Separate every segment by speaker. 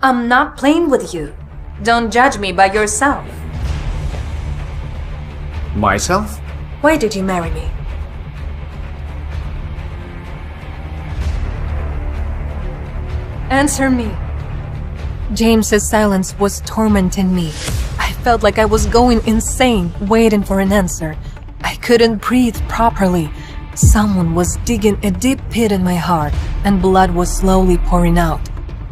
Speaker 1: I'm not playing with you. Don't judge me by yourself.
Speaker 2: Myself?
Speaker 1: Why did you marry me? Answer me. James's silence was tormenting me. I felt like I was going insane, waiting for an answer. I couldn't breathe properly. Someone was digging a deep pit in my heart, and blood was slowly pouring out.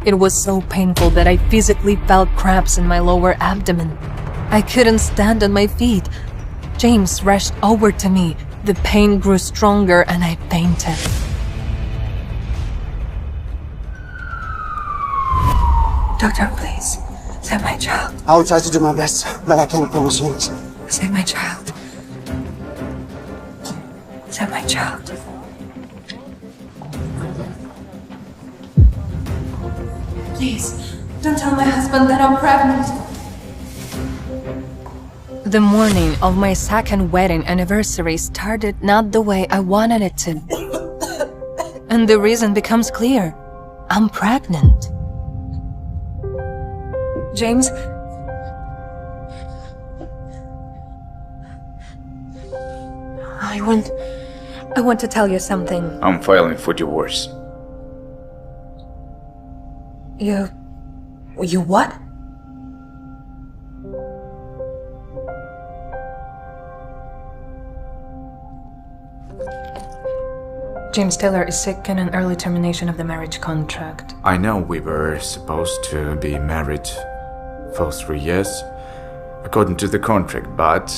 Speaker 1: It was so painful that I physically felt cramps in my lower abdomen. I couldn't stand on my feet. James rushed over to me. The pain grew stronger and I fainted. Doctor, please, save my child.
Speaker 3: I will try to do my best, but I can't promise you.
Speaker 1: Save my child. Save my child. Please, don't tell my husband that I'm pregnant. The morning of my second wedding anniversary started not the way I wanted it to. And the reason becomes clear. I'm pregnant. James? I want to tell you something.
Speaker 2: I'm filing for divorce.
Speaker 1: You what? James Taylor is sick and an early termination of the marriage contract.
Speaker 2: I know we were supposed to be married for 3 years, according to the contract, but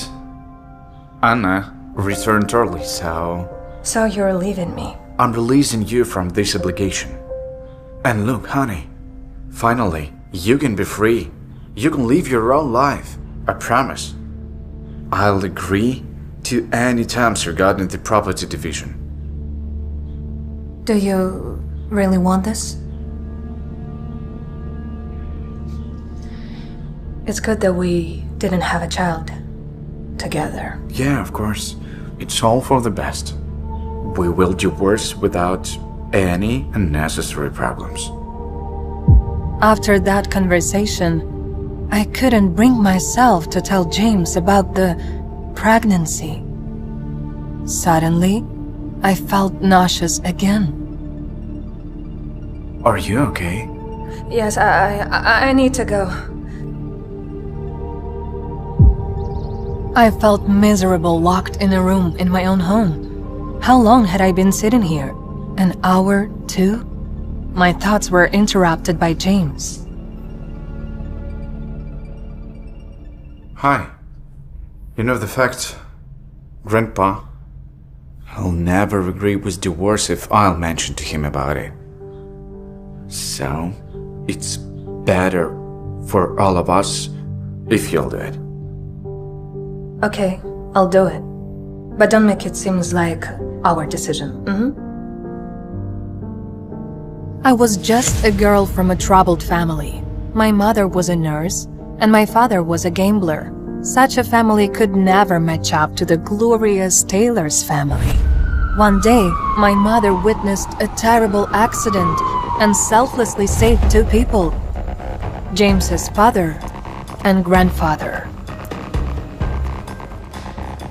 Speaker 2: Anna returned early, so...
Speaker 1: So you're leaving me?
Speaker 2: I'm releasing you from this obligation. And look, honey, finally, you can be free. You can live your own life. I promise. I'll agree to any terms regarding the property division.
Speaker 1: Do you really want this? It's good that we didn't have a child together.
Speaker 2: Yeah, of course. It's all for the best. We will divorce without any unnecessary problems.
Speaker 1: After that conversation, I couldn't bring myself to tell James about the pregnancy. Suddenly, I felt nauseous again.
Speaker 2: Are you okay?
Speaker 1: Yes, I need to go. I felt miserable locked in a room in my own home. How long had I been sitting here? An hour, 2? My thoughts were interrupted by James.
Speaker 2: Hi. You know the fact, Grandpa, he'll never agree with divorce if I'll mention to him about it. So, it's better for all of us if you'll do it.
Speaker 1: Okay, I'll do it. But don't make it seem like our decision. I was just a girl from a troubled family. My mother was a nurse, and my father was a gambler. Such a family could never match up to the glorious Taylor's family. One day, my mother witnessed a terrible accident and selflessly saved 2 people, James's father and grandfather.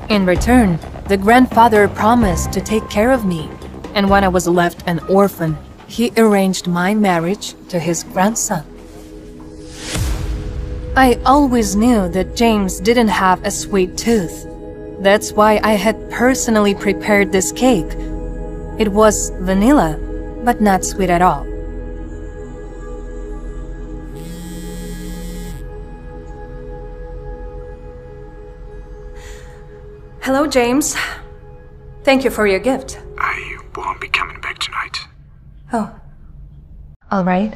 Speaker 1: In return, the grandfather promised to take care of me, and when I was left an orphan, he arranged my marriage to his grandson. I always knew that James didn't have a sweet tooth. That's why I had personally prepared this cake. It was vanilla, but not sweet at all. Hello, James. Thank you for your gift.
Speaker 2: I won't be coming back tonight.
Speaker 1: Oh. All right.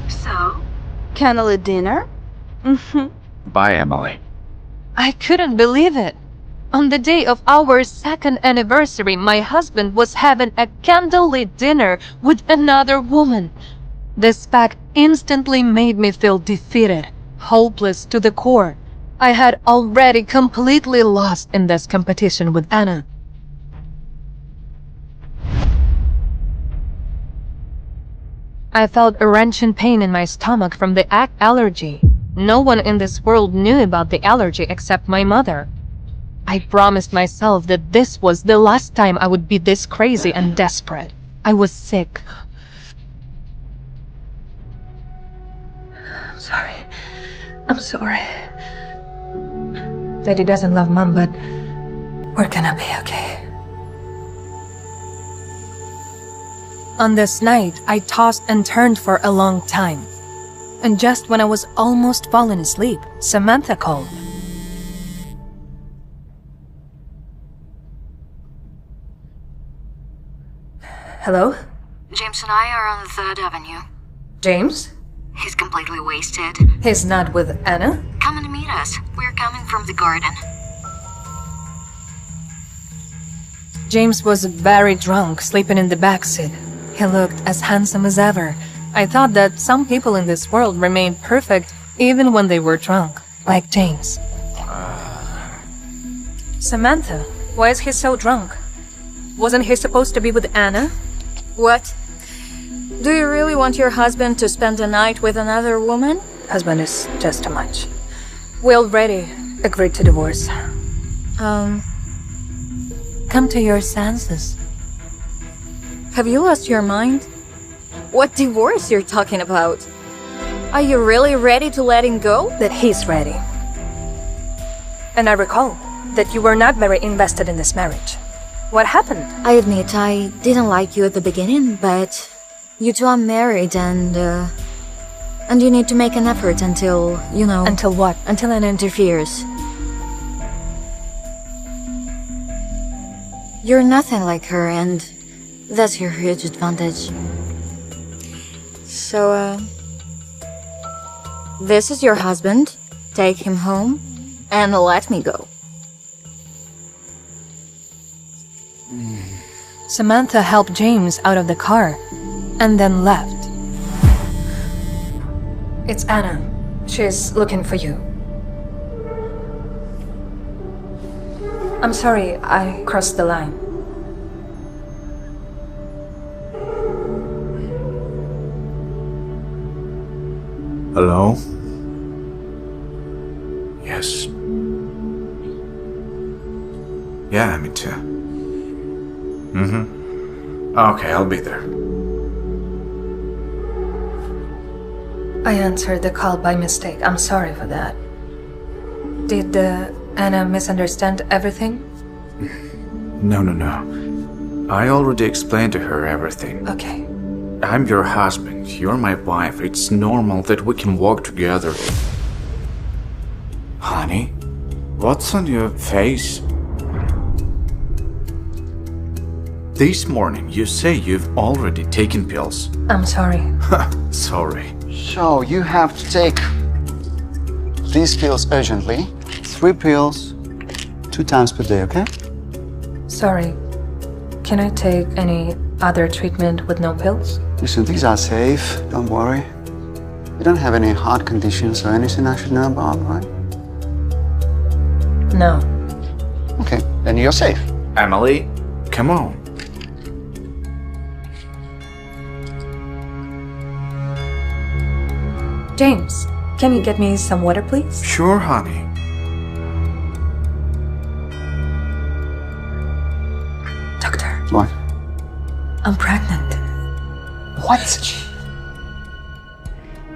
Speaker 4: So, candlelit dinner?
Speaker 2: Bye, Emily.
Speaker 1: I couldn't believe it. On the day of our second anniversary, my husband was having a candlelit dinner with another woman. This fact instantly made me feel defeated, hopeless to the core. I had already completely lost in this competition with Anna. I felt a wrenching pain in my stomach from the allergy. No one in this world knew about the allergy except my mother. I promised myself that this was the last time I would be this crazy and desperate. I was sick. I'm sorry. Daddy doesn't love Mom, but we're gonna be okay. On this night, I tossed and turned for a long time. And just when I was almost falling asleep, Samantha called. Hello?
Speaker 5: James and I are on 3rd Avenue.
Speaker 1: James?
Speaker 5: He's completely wasted.
Speaker 1: He's not with Anna?
Speaker 5: Come and meet us. We're coming from the garden.
Speaker 1: James was very drunk, sleeping in the backseat. He looked as handsome as ever. I thought that some people in this world remained perfect even when they were drunk, like James. Samantha, why is he so drunk? Wasn't he supposed to be with Anna?
Speaker 4: What? Do you really want your husband to spend the night with another woman?
Speaker 1: Husband is just too much. We already agreed to divorce. Come to your senses.
Speaker 4: Have you lost your mind? What divorce you're talking about? Are you really ready to let him go?
Speaker 1: That he's ready. And I recall that you were not very invested in this marriage. What happened?
Speaker 5: I admit I didn't like you at the beginning, but you two are married and you need to make an effort until, you know...
Speaker 1: Until what?
Speaker 5: Until Anna interferes. You're nothing like her, and that's your huge advantage.
Speaker 4: So, this is your husband. Take him home and let me go.
Speaker 1: Samantha helped James out of the car and then left. It's Anna. She's looking for you. I'm sorry, I crossed the line.
Speaker 2: Hello? Yes. Yeah, me too. Okay, I'll be there.
Speaker 1: I answered the call by mistake. I'm sorry for that. Did Anna misunderstand everything?
Speaker 2: No. I already explained to her everything.
Speaker 1: Okay.
Speaker 2: I'm your husband, you're my wife. It's normal that we can walk together. Honey, what's on your face? This morning you say you've already taken pills.
Speaker 1: I'm sorry.
Speaker 2: Sorry.
Speaker 3: So you have to take these pills urgently. 3 pills, 2 times per day, okay?
Speaker 1: Sorry. Can I take any other treatment with no pills?
Speaker 3: Listen, these are safe, don't worry. You don't have any heart conditions or anything I should know about, right?
Speaker 1: No.
Speaker 3: Okay, then you're safe.
Speaker 2: Emily, come on.
Speaker 1: James, can you get me some water, please?
Speaker 2: Sure, honey.
Speaker 1: Doctor,
Speaker 3: What?
Speaker 1: I'm pregnant.
Speaker 3: What?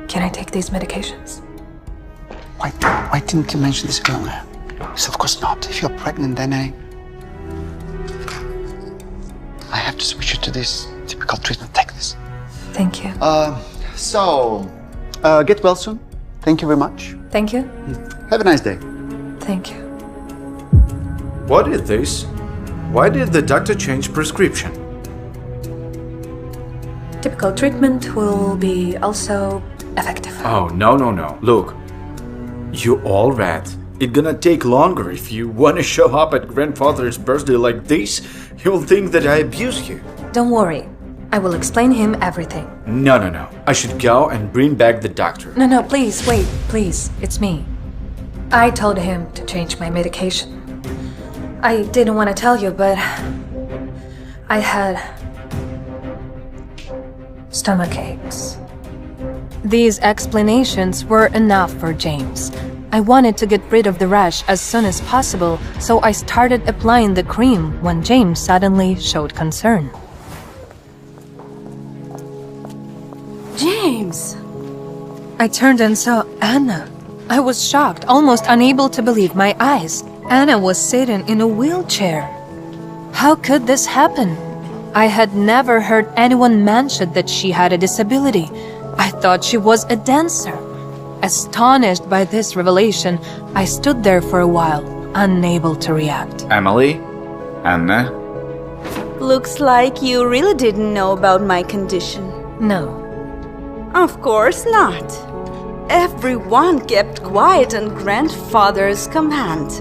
Speaker 1: Can I take these medications?
Speaker 3: Why didn't you mention this earlier? So of course not. If you're pregnant, then I have to switch you to this typical treatment. Take this.
Speaker 1: Thank you.
Speaker 3: Get well soon. Thank you very much.
Speaker 1: Thank you.
Speaker 3: Have a nice day.
Speaker 1: Thank you.
Speaker 2: What is this? Why did the doctor change prescription?
Speaker 1: Typical treatment will be also effective.
Speaker 2: Oh, no. Look, you all red. It's gonna take longer. If you wanna show up at grandfather's birthday like this, he'll think that I abuse you.
Speaker 1: Don't worry. I will explain him everything.
Speaker 2: No. I should go and bring back the doctor.
Speaker 1: No, please, wait, please. It's me. I told him to change my medication. I didn't want to tell you, but I had stomach aches. These explanations were enough for James. I wanted to get rid of the rash as soon as possible, so I started applying the cream when James suddenly showed concern.
Speaker 6: James!
Speaker 1: I turned and saw Anna. I was shocked, almost unable to believe my eyes. Anna was sitting in a wheelchair. How could this happen? I had never heard anyone mention that she had a disability. I thought she was a dancer. Astonished by this revelation, I stood there for a while, unable to react.
Speaker 2: Emily? Anna?
Speaker 6: Looks like you really didn't know about my condition.
Speaker 1: No.
Speaker 6: Of course not. Everyone kept quiet on grandfather's command.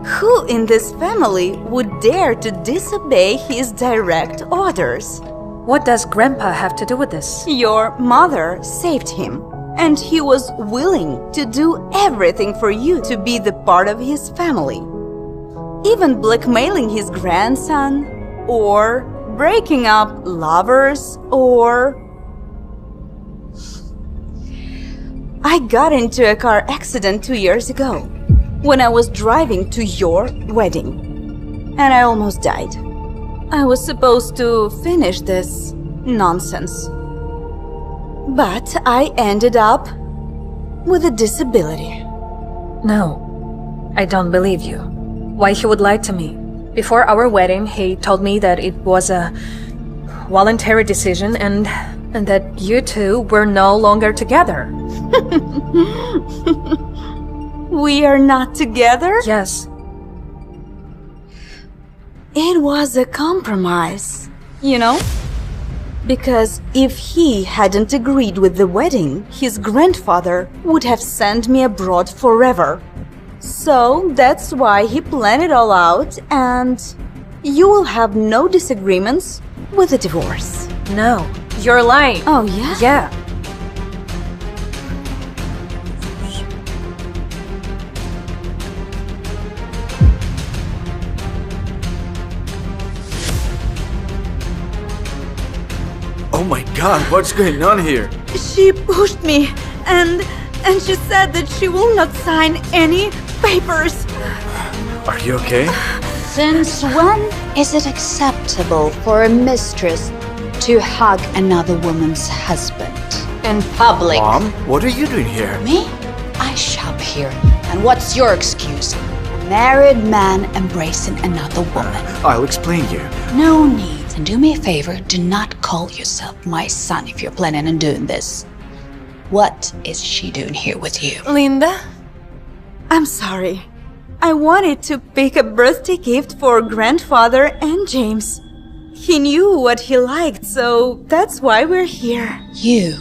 Speaker 6: Who in this family would dare to disobey his direct orders?
Speaker 1: What does Grandpa have to do with this?
Speaker 6: Your mother saved him, and he was willing to do everything for you to be the part of his family. Even blackmailing his grandson, or breaking up lovers, or... I got into a car accident 2 years ago, when I was driving to your wedding, and I almost died. I was supposed to finish this nonsense, but I ended up with a disability.
Speaker 1: No, I don't believe you. Why he would lie to me? Before our wedding, he told me that it was a voluntary decision and that you two were no longer together.
Speaker 6: We are not together?
Speaker 1: Yes.
Speaker 6: It was a compromise, you know? Because if he hadn't agreed with the wedding, his grandfather would have sent me abroad forever. So that's why he planned it all out, and you will have no disagreements with the divorce.
Speaker 1: No, you're lying.
Speaker 6: Oh, yeah?
Speaker 1: Yeah.
Speaker 2: Oh my god, what's going on here?
Speaker 6: She pushed me, and she said that she will not sign any papers.
Speaker 2: Are you okay?
Speaker 7: Since when is it acceptable for a mistress to hug another woman's husband? In public.
Speaker 2: Mom, what are you doing here?
Speaker 7: Me? I shop here. And what's your excuse? A married man embracing another woman.
Speaker 2: I'll explain you.
Speaker 7: No need. And do me a favor, do not call yourself my son if you're planning on doing this. What is she doing here with you?
Speaker 1: Linda?
Speaker 6: I'm sorry. I wanted to pick a birthday gift for grandfather and James. He knew what he liked, so that's why we're here.
Speaker 7: You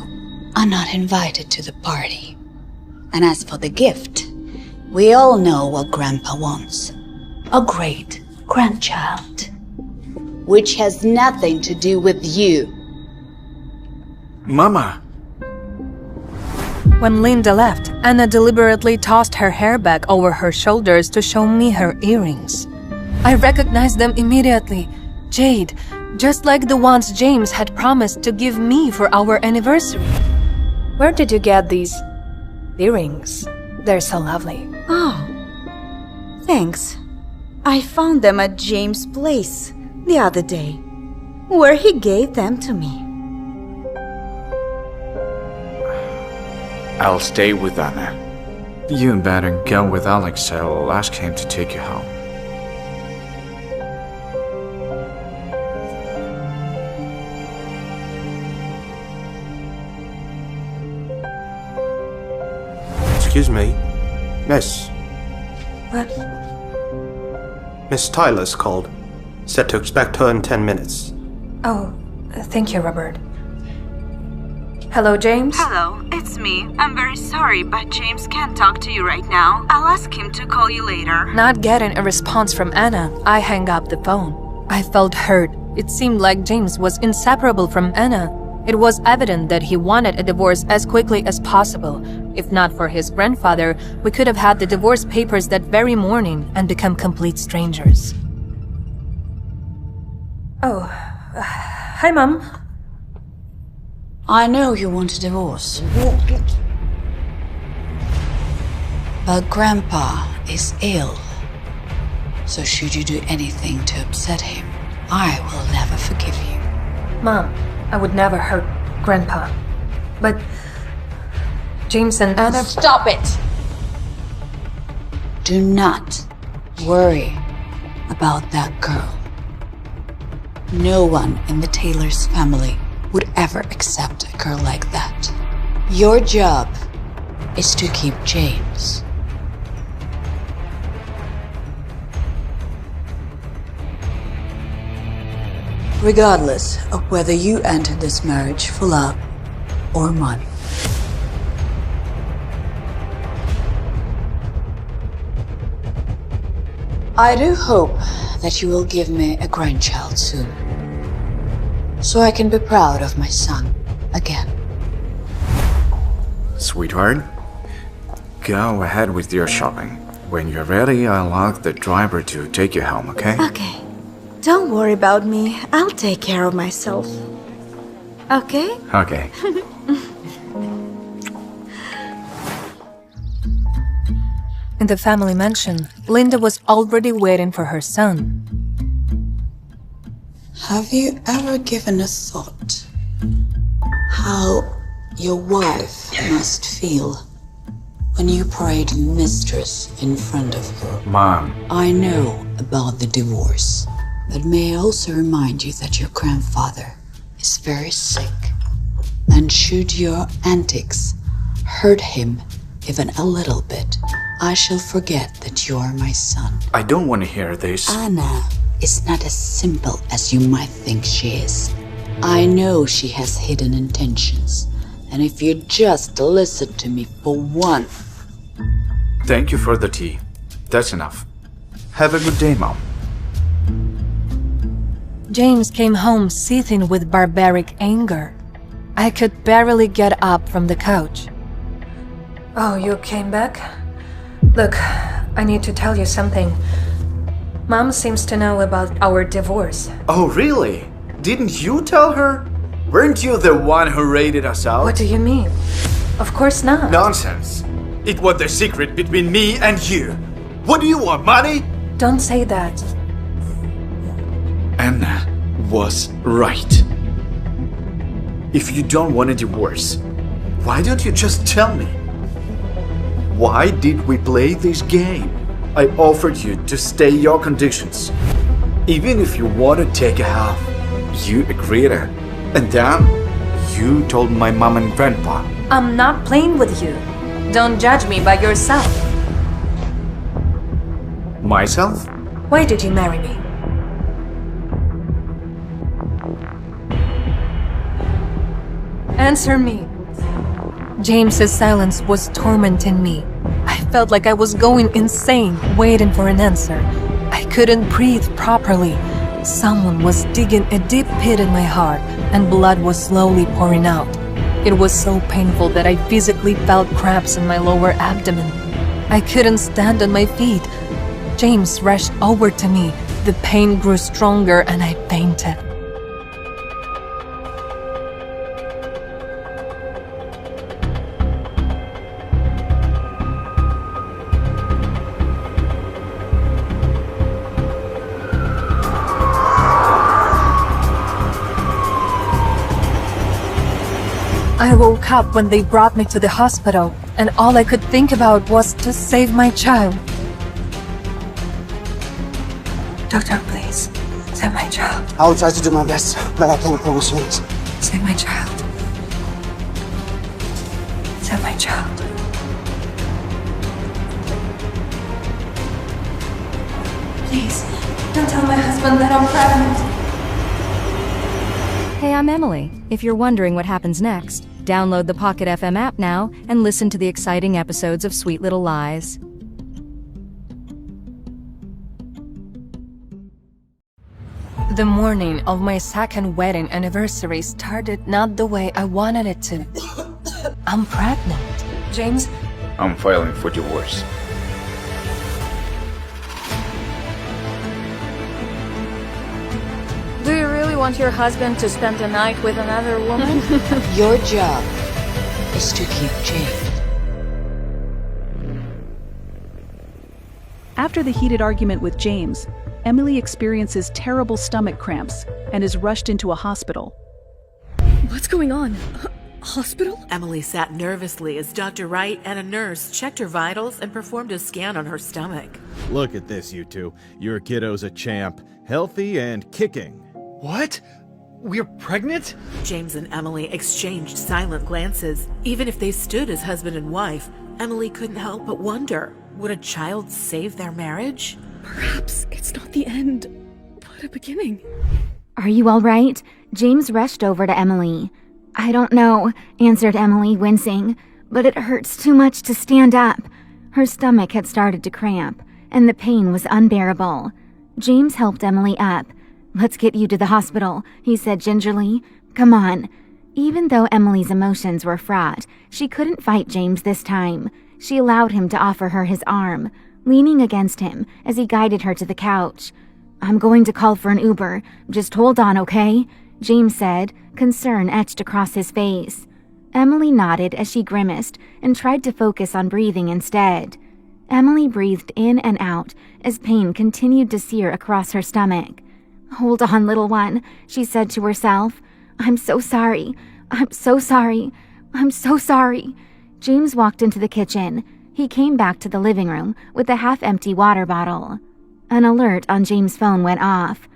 Speaker 7: are not invited to the party. And as for the gift, we all know what Grandpa wants. A great grandchild. Which has nothing to do with you.
Speaker 2: Mama!
Speaker 1: When Linda left, Anna deliberately tossed her hair back over her shoulders to show me her earrings. I recognized them immediately. Jade, just like the ones James had promised to give me for our anniversary. Where did you get these earrings? They're so lovely.
Speaker 6: Oh, thanks. I found them at James' place the other day, where he gave them to me.
Speaker 2: I'll stay with Anna. You better go with Alex. I'll ask him to take you home.
Speaker 8: Excuse me. Miss.
Speaker 1: What?
Speaker 8: Miss Tyler's called. Said to expect her in 10 minutes.
Speaker 1: Oh, thank you, Robert. Hello, James?
Speaker 6: Hello, it's me. I'm very sorry, but James can't talk to you right now. I'll ask him to call you later.
Speaker 1: Not getting a response from Anna, I hung up the phone. I felt hurt. It seemed like James was inseparable from Anna. It was evident that he wanted a divorce as quickly as possible. If not for his grandfather, we could have had the divorce papers that very morning and become complete strangers. Oh, hi, Mom.
Speaker 7: I know you want a divorce. But Grandpa is ill. So should you do anything to upset him, I will never forgive you.
Speaker 1: Mom, I would never hurt Grandpa. But James and Anna...
Speaker 7: Stop it! Do not worry about that girl. No one in the Taylor's family would ever accept a girl like that. Your job is to keep James. Regardless of whether you enter this marriage for love or money. I do hope that you will give me a grandchild soon, so I can be proud of my son again.
Speaker 2: Sweetheart, go ahead with your shopping. When you're ready, I'll ask the driver to take you home, okay?
Speaker 6: Okay. Don't worry about me. I'll take care of myself. Okay?
Speaker 2: Okay.
Speaker 1: In the family mansion, Linda was already waiting for her son.
Speaker 7: Have you ever given a thought how your wife must feel when you parade mistress in front of her?
Speaker 2: Mom.
Speaker 7: I know about the divorce, but may I also remind you that your grandfather is very sick, and should your antics hurt him even a little bit, I shall forget that you are my son.
Speaker 2: I don't want to hear this.
Speaker 7: Anna is not as simple as you might think she is. I know she has hidden intentions, and if you just listen to me for one...
Speaker 2: Thank you for the tea. That's enough. Have a good day, Mom.
Speaker 1: James came home seething with barbaric anger. I could barely get up from the couch. Oh, you came back? Look, I need to tell you something. Mom seems to know about our divorce.
Speaker 2: Oh, really? Didn't you tell her? Weren't you the one who raided us out?
Speaker 1: What do you mean? Of course not.
Speaker 2: Nonsense. It was the secret between me and you. What do you want, money?
Speaker 1: Don't say that.
Speaker 2: Anna was right. If you don't want a divorce, why don't you just tell me? Why did we play this game? I offered you to stay your conditions. Even if you want to take a half, you agreed. And then, you told my mom and grandpa.
Speaker 1: I'm not playing with you. Don't judge me by yourself.
Speaker 2: Myself?
Speaker 1: Why did you marry me? Answer me. James's silence was tormenting me. I felt like I was going insane, waiting for an answer. I couldn't breathe properly. Someone was digging a deep pit in my heart, and blood was slowly pouring out. It was so painful that I physically felt cramps in my lower abdomen. I couldn't stand on my feet. James rushed over to me. The pain grew stronger and I fainted. I woke up when they brought me to the hospital, and all I could think about was to save my child. Doctor, please, save my child.
Speaker 3: I will try to do my best, but I can't promise you this.
Speaker 1: Save my child. Save my child. Please, don't tell my husband that I'm pregnant.
Speaker 9: Hey, I'm Emily. If you're wondering what happens next, download the Pocket FM app now and listen to the exciting episodes of Sweet Little Lies.
Speaker 1: The morning of my second wedding anniversary started not the way I wanted it to. I'm pregnant. James?
Speaker 2: I'm filing for divorce.
Speaker 1: Do you really
Speaker 4: really want your husband to spend the night with another woman?
Speaker 7: Your job is to keep Jane.
Speaker 10: After the heated argument with James, Emily experiences terrible stomach cramps and is rushed into a hospital.
Speaker 11: What's going on? Hospital?
Speaker 12: Emily sat nervously as Dr. Wright and a nurse checked her vitals and performed a scan on her stomach.
Speaker 13: Look at this, you two. Your kiddo's a champ, healthy and kicking.
Speaker 14: What? We're pregnant?
Speaker 12: James and Emily exchanged silent glances. Even if they stood as husband and wife, Emily couldn't help but wonder, would a child save their marriage?
Speaker 11: Perhaps it's not the end, but a beginning.
Speaker 5: Are you all right? James rushed over to Emily. I don't know, answered Emily, wincing, but it hurts too much to stand up. Her stomach had started to cramp, and the pain was unbearable. James helped Emily up. Let's get you to the hospital, he said gingerly. Come on. Even though Emily's emotions were fraught, she couldn't fight James this time. She allowed him to offer her his arm, leaning against him as he guided her to the couch. I'm going to call for an Uber. Just hold on, okay? James said, concern etched across his face. Emily nodded as she grimaced and tried to focus on breathing instead. Emily breathed in and out as pain continued to sear across her stomach. Hold on, little one, she said to herself. I'm so sorry. I'm so sorry. I'm so sorry. James walked into the kitchen. He came back to the living room with a half-empty water bottle. An alert on James' phone went off.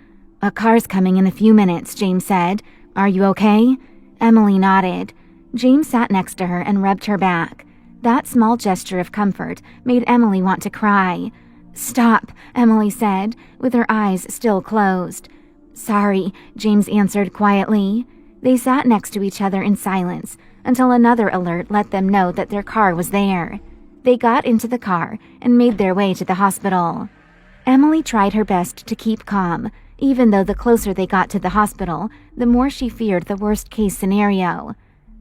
Speaker 5: A car's coming in a few minutes, James said. Are you okay? Emily nodded. James sat next to her and rubbed her back. That small gesture of comfort made Emily want to cry. Stop, Emily said, with her eyes still closed. Sorry, James answered quietly. They sat next to each other in silence until another alert let them know that their car was there. They got into the car and made their way to the hospital. Emily tried her best to keep calm, even though the closer they got to the hospital, the more she feared the worst-case scenario.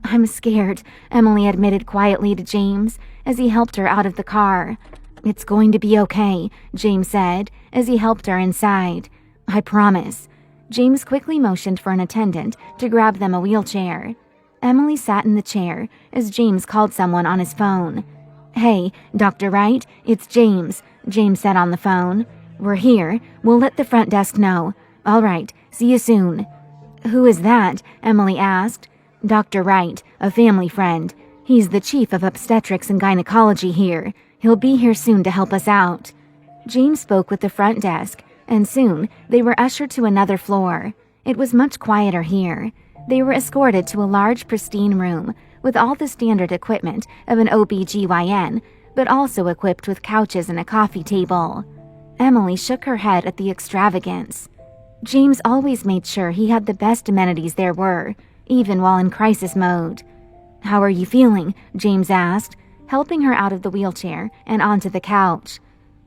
Speaker 5: I'm scared, Emily admitted quietly to James as he helped her out of the car. It's going to be okay, James said as he helped her inside. I promise. James quickly motioned for an attendant to grab them a wheelchair. Emily sat in the chair as James called someone on his phone. Hey, Dr. Wright, it's James, James said on the phone. We're here. We'll let the front desk know. All right, see you soon. Who is that? Emily asked. Dr. Wright, a family friend. He's the chief of obstetrics and gynecology here. He'll be here soon to help us out. James spoke with the front desk, and soon they were ushered to another floor. It was much quieter here. They were escorted to a large, pristine room with all the standard equipment of an OB/GYN, but also equipped with couches and a coffee table. Emily shook her head at the extravagance. James always made sure he had the best amenities there were, even while in crisis mode. How are you feeling? James asked, helping her out of the wheelchair and onto the couch.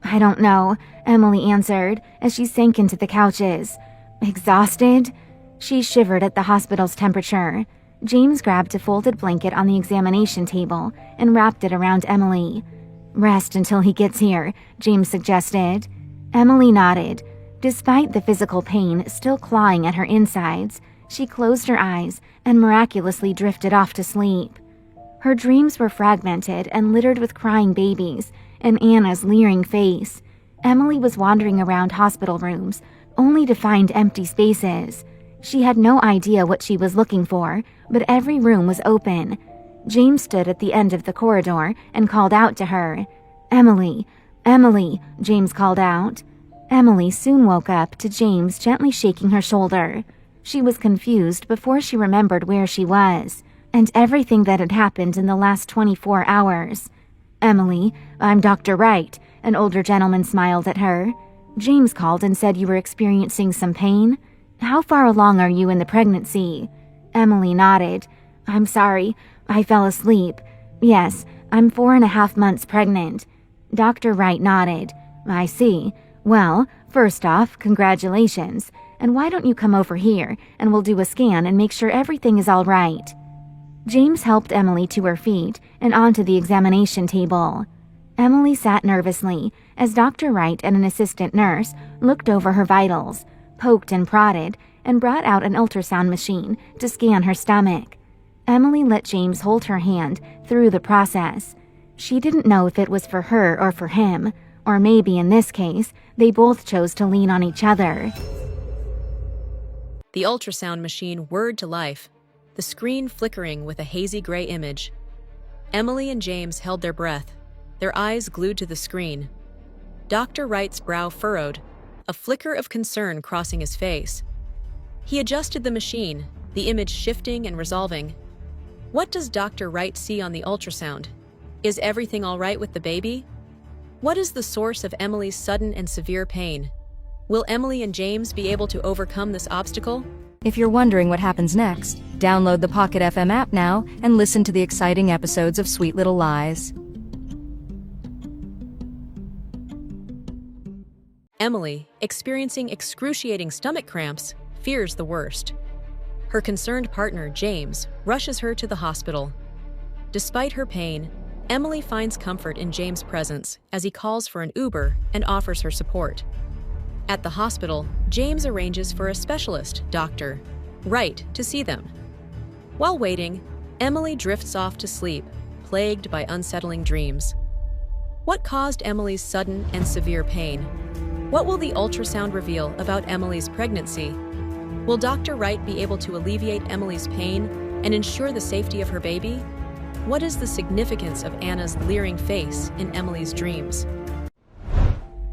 Speaker 5: I don't know, Emily answered as she sank into the couches. Exhausted? She shivered at the hospital's temperature. James grabbed a folded blanket on the examination table and wrapped it around Emily. Rest until he gets here, James suggested. Emily nodded. Despite the physical pain still clawing at her insides, she closed her eyes and miraculously drifted off to sleep. Her dreams were fragmented and littered with crying babies and Anna's leering face. Emily was wandering around hospital rooms, only to find empty spaces. She had no idea what she was looking for, but every room was open. James stood at the end of the corridor and called out to her. Emily, Emily, James called out. Emily soon woke up to James gently shaking her shoulder. She was confused before she remembered where she was, and everything that had happened in the last 24 hours. Emily, I'm Dr. Wright, an older gentleman smiled at her. James called and said you were experiencing some pain. How far along are you in the pregnancy? Emily nodded. I'm sorry, I fell asleep. Yes, I'm 4.5 months pregnant. Dr. Wright nodded. I see. Well, first off, congratulations. And why don't you come over here, and we'll do a scan and make sure everything is all right. James helped Emily to her feet and onto the examination table. Emily sat nervously as Dr. Wright and an assistant nurse looked over her vitals, poked and prodded, and brought out an ultrasound machine to scan her stomach. Emily let James hold her hand through the process. She didn't know if it was for her or for him, or maybe in this case, they both chose to lean on each other.
Speaker 15: The ultrasound machine whirred to life, the screen flickering with a hazy gray image. Emily and James held their breath, their eyes glued to the screen. Dr. Wright's brow furrowed, a flicker of concern crossing his face. He adjusted the machine, the image shifting and resolving. What does Dr. Wright see on the ultrasound? Is everything all right with the baby? What is the source of Emily's sudden and severe pain? Will Emily and James be able to overcome this obstacle?
Speaker 9: If you're wondering what happens next, download the Pocket FM app now and listen to the exciting episodes of Sweet Little Lies.
Speaker 15: Emily, experiencing excruciating stomach cramps, fears the worst. Her concerned partner, James, rushes her to the hospital. Despite her pain, Emily finds comfort in James' presence as he calls for an Uber and offers her support. At the hospital, James arranges for a specialist, Dr. Wright, to see them. While waiting, Emily drifts off to sleep, plagued by unsettling dreams. What caused Emily's sudden and severe pain? What will the ultrasound reveal about Emily's pregnancy? Will Dr. Wright be able to alleviate Emily's pain and ensure the safety of her baby? What is the significance of Anna's leering face in Emily's dreams?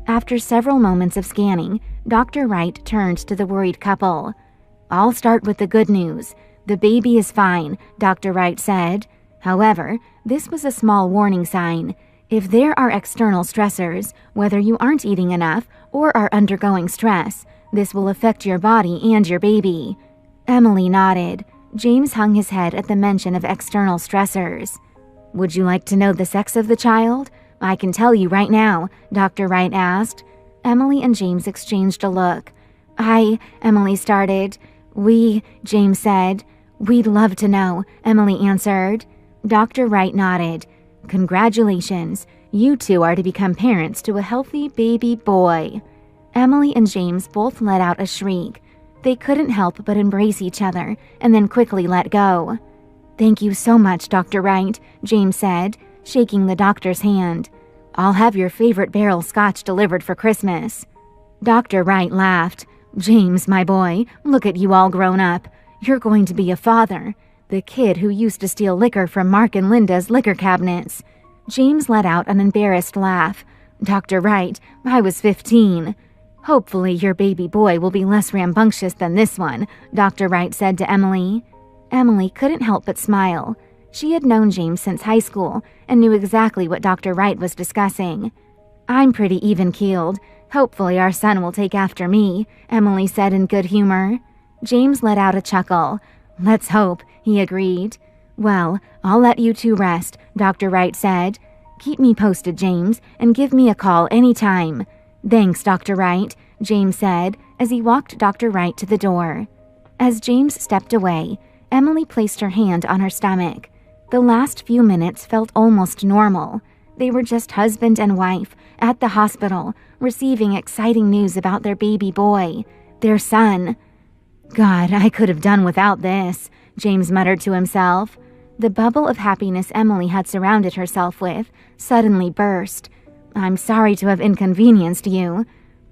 Speaker 5: After several moments of scanning, Dr. Wright turned to the worried couple. "I'll start with the good news. The baby is fine," Dr. Wright said. However, this was a small warning sign. If there are external stressors, whether you aren't eating enough or are undergoing stress, this will affect your body and your baby. Emily nodded. James hung his head at the mention of external stressors. "Would you like to know the sex of the child? I can tell you right now," Dr. Wright asked. Emily and James exchanged a look. Emily started. James said. "We'd love to know," Emily answered. Dr. Wright nodded. "Congratulations. You two are to become parents to a healthy baby boy." Emily and James both let out a shriek. They couldn't help but embrace each other and then quickly let go. "Thank you so much, Dr. Wright," James said, shaking the doctor's hand. "I'll have your favorite barrel scotch delivered for Christmas." Dr. Wright laughed. "James, my boy, look at you all grown up. You're going to be a father. The kid who used to steal liquor from Mark and Linda's liquor cabinets." James let out an embarrassed laugh. "Dr. Wright, I was 15. "Hopefully your baby boy will be less rambunctious than this one," Dr. Wright said to Emily. Emily couldn't help but smile. She had known James since high school and knew exactly what Dr. Wright was discussing. "I'm pretty even-keeled. Hopefully our son will take after me," Emily said in good humor. James let out a chuckle. "Let's hope," he agreed. "Well, I'll let you two rest," Dr. Wright said. "Keep me posted, James, and give me a call anytime." "Thanks, Dr. Wright," James said as he walked Dr. Wright to the door. As James stepped away, Emily placed her hand on her stomach. The last few minutes felt almost normal. They were just husband and wife at the hospital, receiving exciting news about their baby boy, their son. "God, I could have done without this," James muttered to himself. The bubble of happiness Emily had surrounded herself with suddenly burst. "I'm sorry to have inconvenienced you."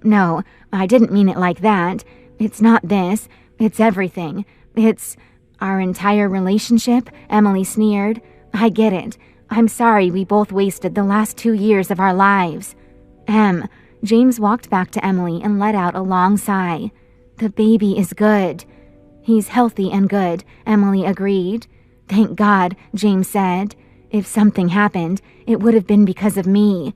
Speaker 5: "No, I didn't mean it like that. It's not this. It's everything. It's our entire relationship," Emily sneered. "I get it. I'm sorry we both wasted the last 2 years of our lives." James walked back to Emily and let out a long sigh. "The baby is good." "He's healthy and good," Emily agreed. "Thank God," James said. "If something happened, it would have been because of me."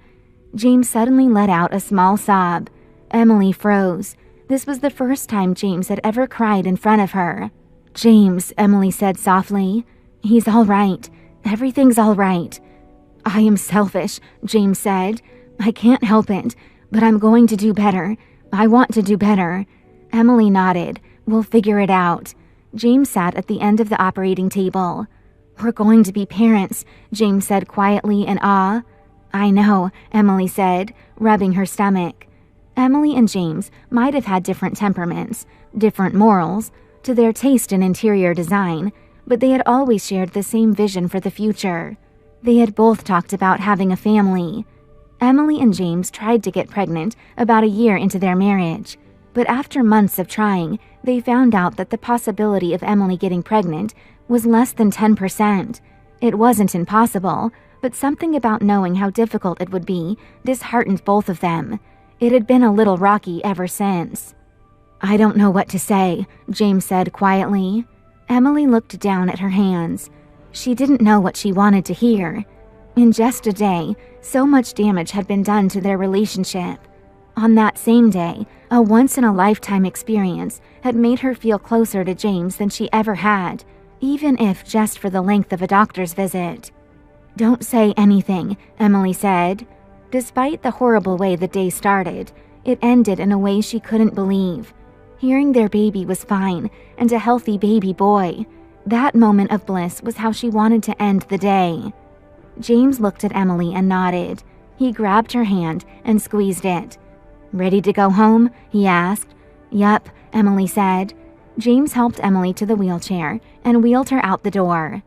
Speaker 5: James suddenly let out a small sob. Emily froze. This was the first time James had ever cried in front of her. "James," Emily said softly. "He's all right. Everything's all right." "I am selfish," James said. "I can't help it, but I'm going to do better. I want to do better." Emily nodded. "We'll figure it out." James sat at the end of the operating table. "We're going to be parents," James said quietly in awe. "I know," Emily said, rubbing her stomach. Emily and James might have had different temperaments, different morals, to their taste in interior design, but they had always shared the same vision for the future. They had both talked about having a family. Emily and James tried to get pregnant about a year into their marriage, but after months of trying, they found out that the possibility of Emily getting pregnant was less than 10%. It wasn't impossible, but something about knowing how difficult it would be disheartened both of them. It had been a little rocky ever since. "I don't know what to say," James said quietly. Emily looked down at her hands. She didn't know what she wanted to hear. In just a day, so much damage had been done to their relationship. On that same day, a once-in-a-lifetime experience had made her feel closer to James than she ever had, even if just for the length of a doctor's visit. "Don't say anything," Emily said. Despite the horrible way the day started, it ended in a way she couldn't believe. Hearing their baby was fine, and a healthy baby boy. That moment of bliss was how she wanted to end the day. James looked at Emily and nodded. He grabbed her hand and squeezed it. "Ready to go home?" he asked. "Yup," Emily said. James helped Emily to the wheelchair and wheeled her out the door.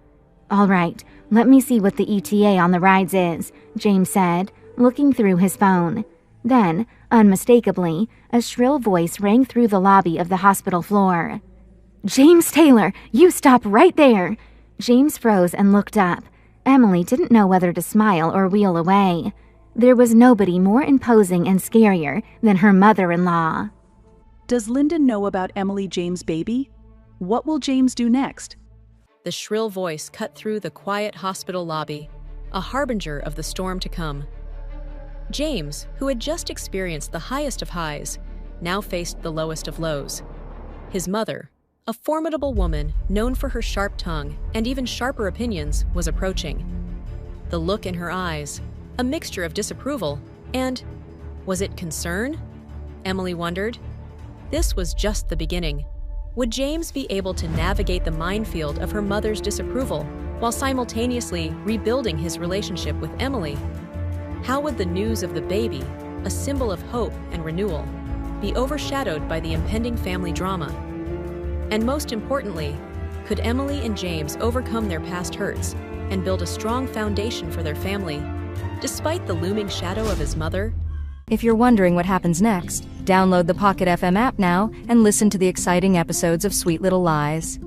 Speaker 5: "All right, let me see what the ETA on the rides is," James said, looking through his phone. Then, unmistakably, a shrill voice rang through the lobby of the hospital floor. "James Taylor, you stop right there!" James froze and looked up. Emily didn't know whether to smile or wheel away. There was nobody more imposing and scarier than her mother-in-law.
Speaker 10: Does Linda know about Emily James' baby? What will James do next?
Speaker 15: The shrill voice cut through the quiet hospital lobby, a harbinger of the storm to come. James, who had just experienced the highest of highs, now faced the lowest of lows. His mother, a formidable woman known for her sharp tongue and even sharper opinions, was approaching. The look in her eyes, a mixture of disapproval and, was it concern? Emily wondered. This was just the beginning. Would James be able to navigate the minefield of her mother's disapproval while simultaneously rebuilding his relationship with Emily? How would the news of the baby, a symbol of hope and renewal, be overshadowed by the impending family drama? And most importantly, could Emily and James overcome their past hurts and build a strong foundation for their family, despite the looming shadow of his mother?
Speaker 9: If you're wondering what happens next, download the Pocket FM app now and listen to the exciting episodes of Sweet Little Lies.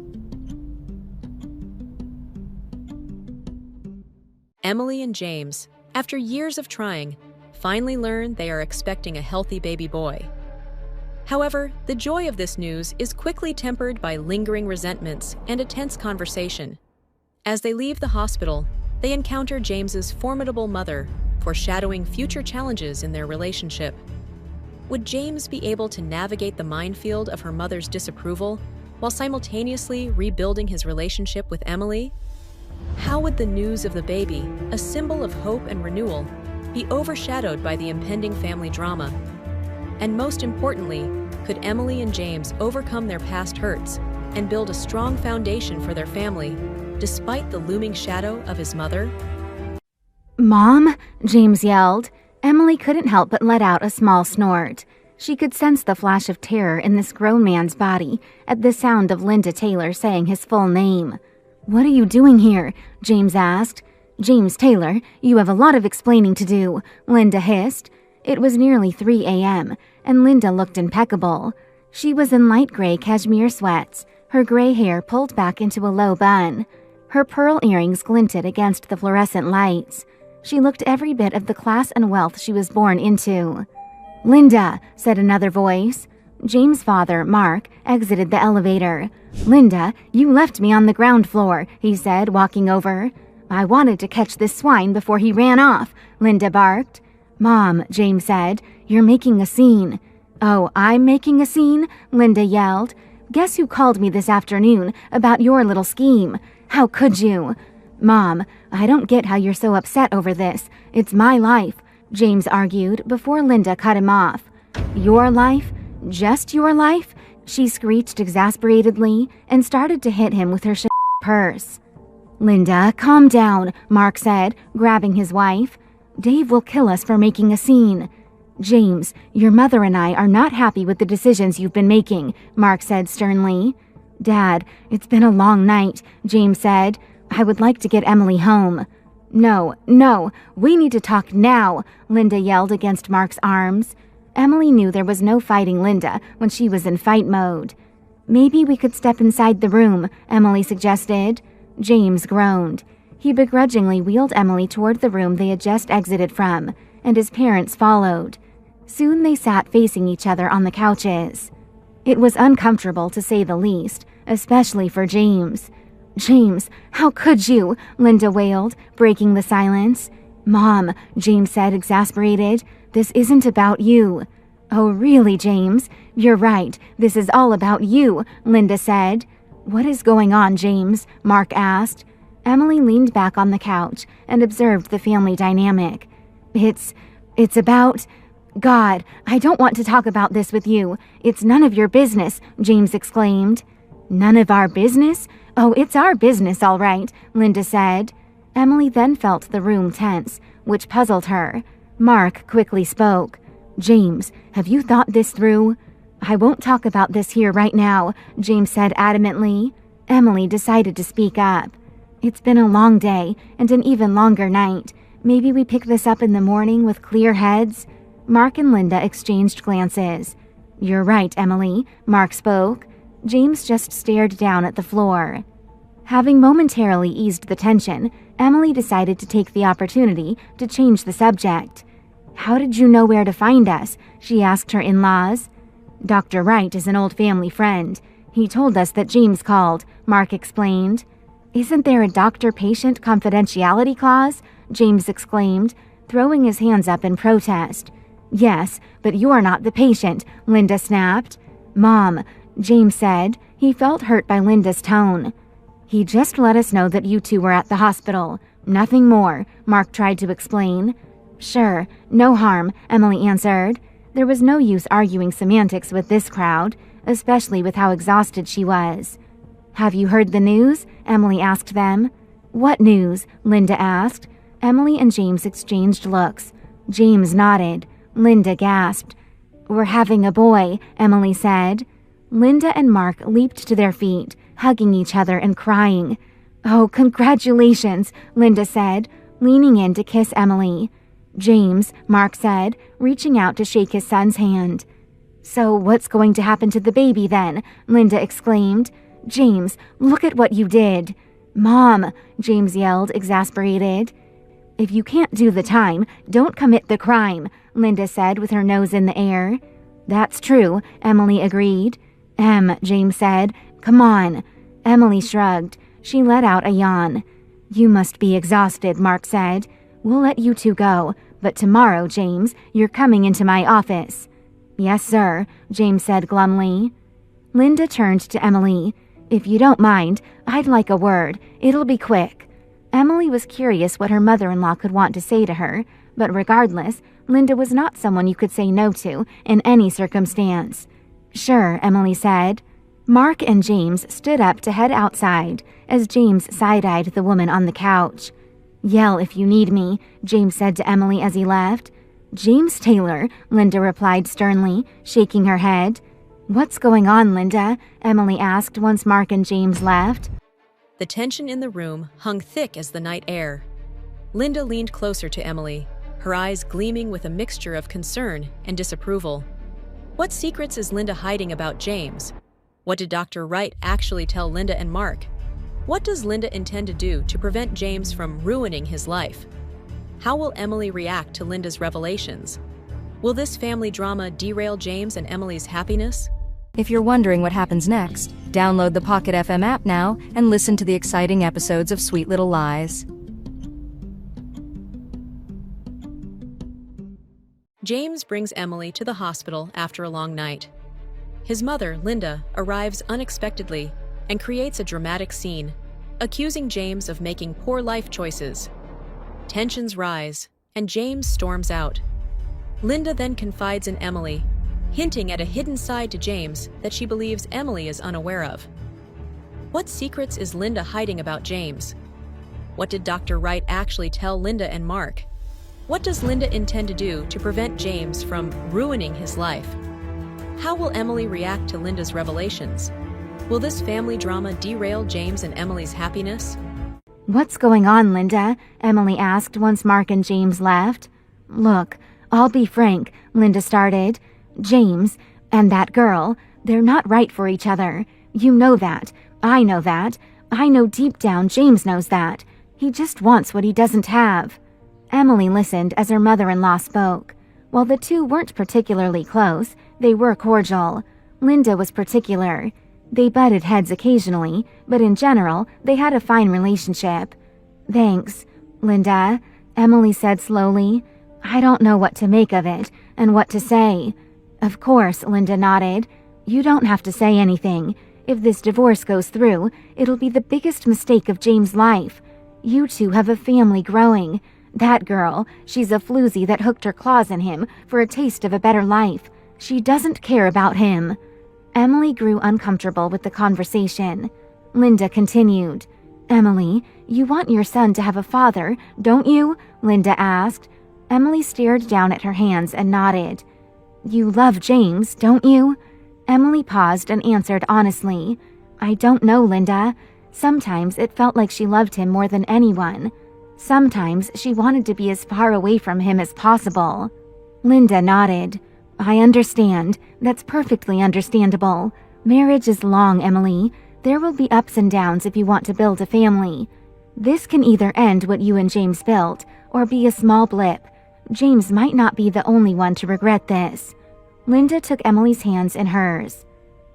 Speaker 15: Emily and James, after years of trying, finally learn they are expecting a healthy baby boy. However, the joy of this news is quickly tempered by lingering resentments and a tense conversation. As they leave the hospital, they encounter James's formidable mother, foreshadowing future challenges in their relationship. Would James be able to navigate the minefield of her mother's disapproval while simultaneously rebuilding his relationship with Emily? How would the news of the baby, a symbol of hope and renewal, be overshadowed by the impending family drama? And most importantly, could Emily and James overcome their past hurts and build a strong foundation for their family, despite the looming shadow of his mother?
Speaker 5: "Mom?" James yelled. Emily couldn't help but let out a small snort. She could sense the flash of terror in this grown man's body at the sound of Linda Taylor saying his full name. "What are you doing here?" James asked. "James Taylor, you have a lot of explaining to do," Linda hissed. It was nearly 3 a.m., and Linda looked impeccable. She was in light gray cashmere sweats, her gray hair pulled back into a low bun. Her pearl earrings glinted against the fluorescent lights. She looked every bit of the class and wealth she was born into. "Linda," said another voice. James' father, Mark, exited the elevator. "Linda, you left me on the ground floor," he said, walking over. "I wanted to catch this swine before he ran off," Linda barked. "Mom," James said, "you're making a scene." "Oh, I'm making a scene?" Linda yelled. "Guess who called me this afternoon about your little scheme? How could you?" "Mom, I don't get how you're so upset over this. It's my life," James argued before Linda cut him off. "Your life? Just your life?" she screeched exasperatedly and started to hit him with her purse. "Linda, calm down," Mark said, grabbing his wife. "Dave will kill us for making a scene." James, your mother and I are not happy with the decisions you've been making, Mark said sternly. Dad, it's been a long night, James said. I would like to get Emily home. No, we need to talk now, Linda yelled against Mark's arms. Emily knew there was no fighting Linda when she was in fight mode. Maybe we could step inside the room, Emily suggested. James groaned. He begrudgingly wheeled Emily toward the room they had just exited from, and his parents followed. Soon they sat facing each other on the couches. It was uncomfortable to say the least, especially for James. James, how could you? Linda wailed, breaking the silence. Mom, James said, exasperated. This isn't about you. Oh, really, James? You're right. This is all about you, Linda said. What is going on, James? Mark asked. Emily leaned back on the couch and observed the family dynamic. It's about... God, I don't want to talk about this with you. It's none of your business, James exclaimed. None of our business? Oh, it's our business, all right, Linda said. Emily then felt the room tense, which puzzled her. Mark quickly spoke. James, have you thought this through? I won't talk about this here right now, James said adamantly. Emily decided to speak up. It's been a long day and an even longer night. Maybe we pick this up in the morning with clear heads? Mark and Linda exchanged glances. You're right, Emily, Mark spoke. James just stared down at the floor. Having momentarily eased the tension, Emily decided to take the opportunity to change the subject. How did you know where to find us? She asked her in-laws. Dr. Wright is an old family friend. He told us that James called, Mark explained. Isn't there a doctor-patient confidentiality clause? James exclaimed, throwing his hands up in protest. Yes, but you're not the patient, Linda snapped. Mom, James said. He felt hurt by Linda's tone. He just let us know that you two were at the hospital. Nothing more, Mark tried to explain. Sure, no harm, Emily answered. There was no use arguing semantics with this crowd, especially with how exhausted she was. Have you heard the news? Emily asked them. What news? Linda asked. Emily and James exchanged looks. James nodded. Linda gasped. We're having a boy, Emily said. Linda and Mark leaped to their feet, hugging each other and crying. Oh, congratulations, Linda said, leaning in to kiss Emily. James, Mark said, reaching out to shake his son's hand. So what's going to happen to the baby then? Linda exclaimed. James, look at what you did. Mom, James yelled, exasperated. If you can't do the time, don't commit the crime, Linda said with her nose in the air. That's true, Emily agreed. James said, come on. Emily shrugged. She let out a yawn. You must be exhausted, Mark said. We'll let you two go, but tomorrow, James, you're coming into my office. Yes, sir, James said glumly. Linda turned to Emily. If you don't mind, I'd like a word. It'll be quick. Emily was curious what her mother-in-law could want to say to her, but regardless, Linda was not someone you could say no to in any circumstance. Sure, Emily said. Mark and James stood up to head outside as James side-eyed the woman on the couch. Yell if you need me, James said to Emily as he left. James Taylor, Linda replied sternly, shaking her head. What's going on, Linda? Emily asked once Mark and James left.
Speaker 15: The tension in the room hung thick as the night air. Linda leaned closer to Emily, her eyes gleaming with a mixture of concern and disapproval. What secrets is Linda hiding about James? What did Dr. Wright actually tell Linda and Mark? What does Linda intend to do to prevent James from ruining his life? How will Emily react to Linda's revelations? Will this family drama derail James and Emily's happiness?
Speaker 9: If you're wondering what happens next, download the Pocket FM app now and listen to the exciting episodes of Sweet Little Lies.
Speaker 15: James brings Emily to the hospital after a long night. His mother, Linda, arrives unexpectedly and creates a dramatic scene, accusing James of making poor life choices. Tensions rise, and James storms out. Linda then confides in Emily, hinting at a hidden side to James that she believes Emily is unaware of. What secrets is Linda hiding about James? What did Dr. Wright actually tell Linda and Mark? What does Linda intend to do to prevent James from ruining his life? How will Emily react to Linda's revelations? Will this family drama derail James and Emily's happiness?
Speaker 5: What's going on, Linda? Emily asked once Mark and James left. Look, I'll be frank, Linda started. James and that girl, they're not right for each other. You know that. I know that. I know deep down James knows that. He just wants what he doesn't have. Emily listened as her mother-in-law spoke. While the two weren't particularly close, they were cordial. Linda was particular. They butted heads occasionally, but in general, they had a fine relationship. Thanks, Linda, Emily said slowly. I don't know what to make of it and what to say. Of course, Linda nodded. You don't have to say anything. If this divorce goes through, it'll be the biggest mistake of James' life. You two have a family growing. That girl, she's a floozy that hooked her claws in him for a taste of a better life. She doesn't care about him. Emily grew uncomfortable with the conversation. Linda continued. Emily, you want your son to have a father, don't you? Linda asked. Emily stared down at her hands and nodded. You love James, don't you? Emily paused and answered honestly. I don't know, Linda. Sometimes it felt like she loved him more than anyone. Sometimes she wanted to be as far away from him as possible. Linda nodded. I understand. That's perfectly understandable. Marriage is long, Emily. There will be ups and downs if you want to build a family. This can either end what you and James built, or be a small blip. James might not be the only one to regret this. Linda took Emily's hands in hers.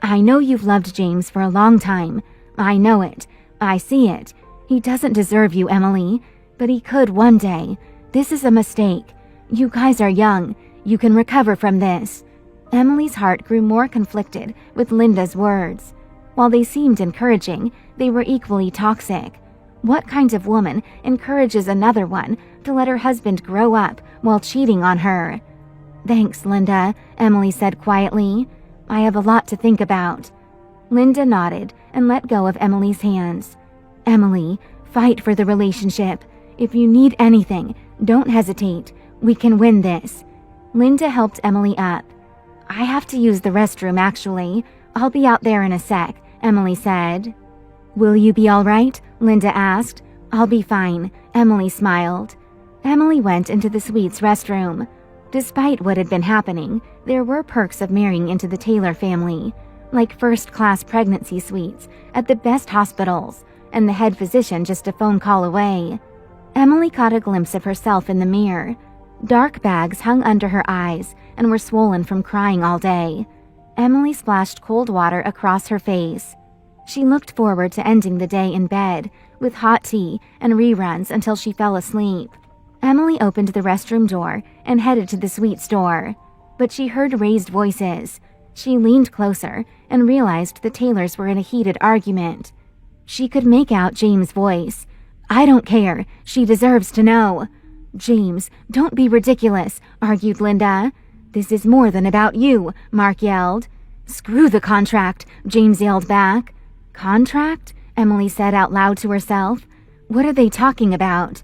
Speaker 5: I know you've loved James for a long time. I know it. I see it. He doesn't deserve you, Emily. But he could one day. This is a mistake. You guys are young. You can recover from this. Emily's heart grew more conflicted with Linda's words. While they seemed encouraging, they were equally toxic. What kind of woman encourages another one to let her husband grow up while cheating on her? Thanks, Linda, Emily said quietly. I have a lot to think about. Linda nodded and let go of Emily's hands. Emily, fight for the relationship. If you need anything, don't hesitate. We can win this. Linda helped Emily up. I have to use the restroom, actually. I'll be out there in a sec, Emily said. Will you be all right? Linda asked. I'll be fine, Emily smiled. Emily went into the suite's restroom. Despite what had been happening, there were perks of marrying into the Taylor family, like first-class pregnancy suites at the best hospitals, and the head physician just a phone call away. Emily caught a glimpse of herself in the mirror. Dark bags hung under her eyes and were swollen from crying all day. Emily splashed cold water across her face. She looked forward to ending the day in bed, with hot tea and reruns until she fell asleep. Emily opened the restroom door and headed to the suite's door, but she heard raised voices. She leaned closer and realized the Taylors were in a heated argument. She could make out James' voice. I don't care. She deserves to know. James, don't be ridiculous, argued Linda. This is more than about you, Mark yelled. Screw the contract, James yelled back. Contract? Emily said out loud to herself. What are they talking about?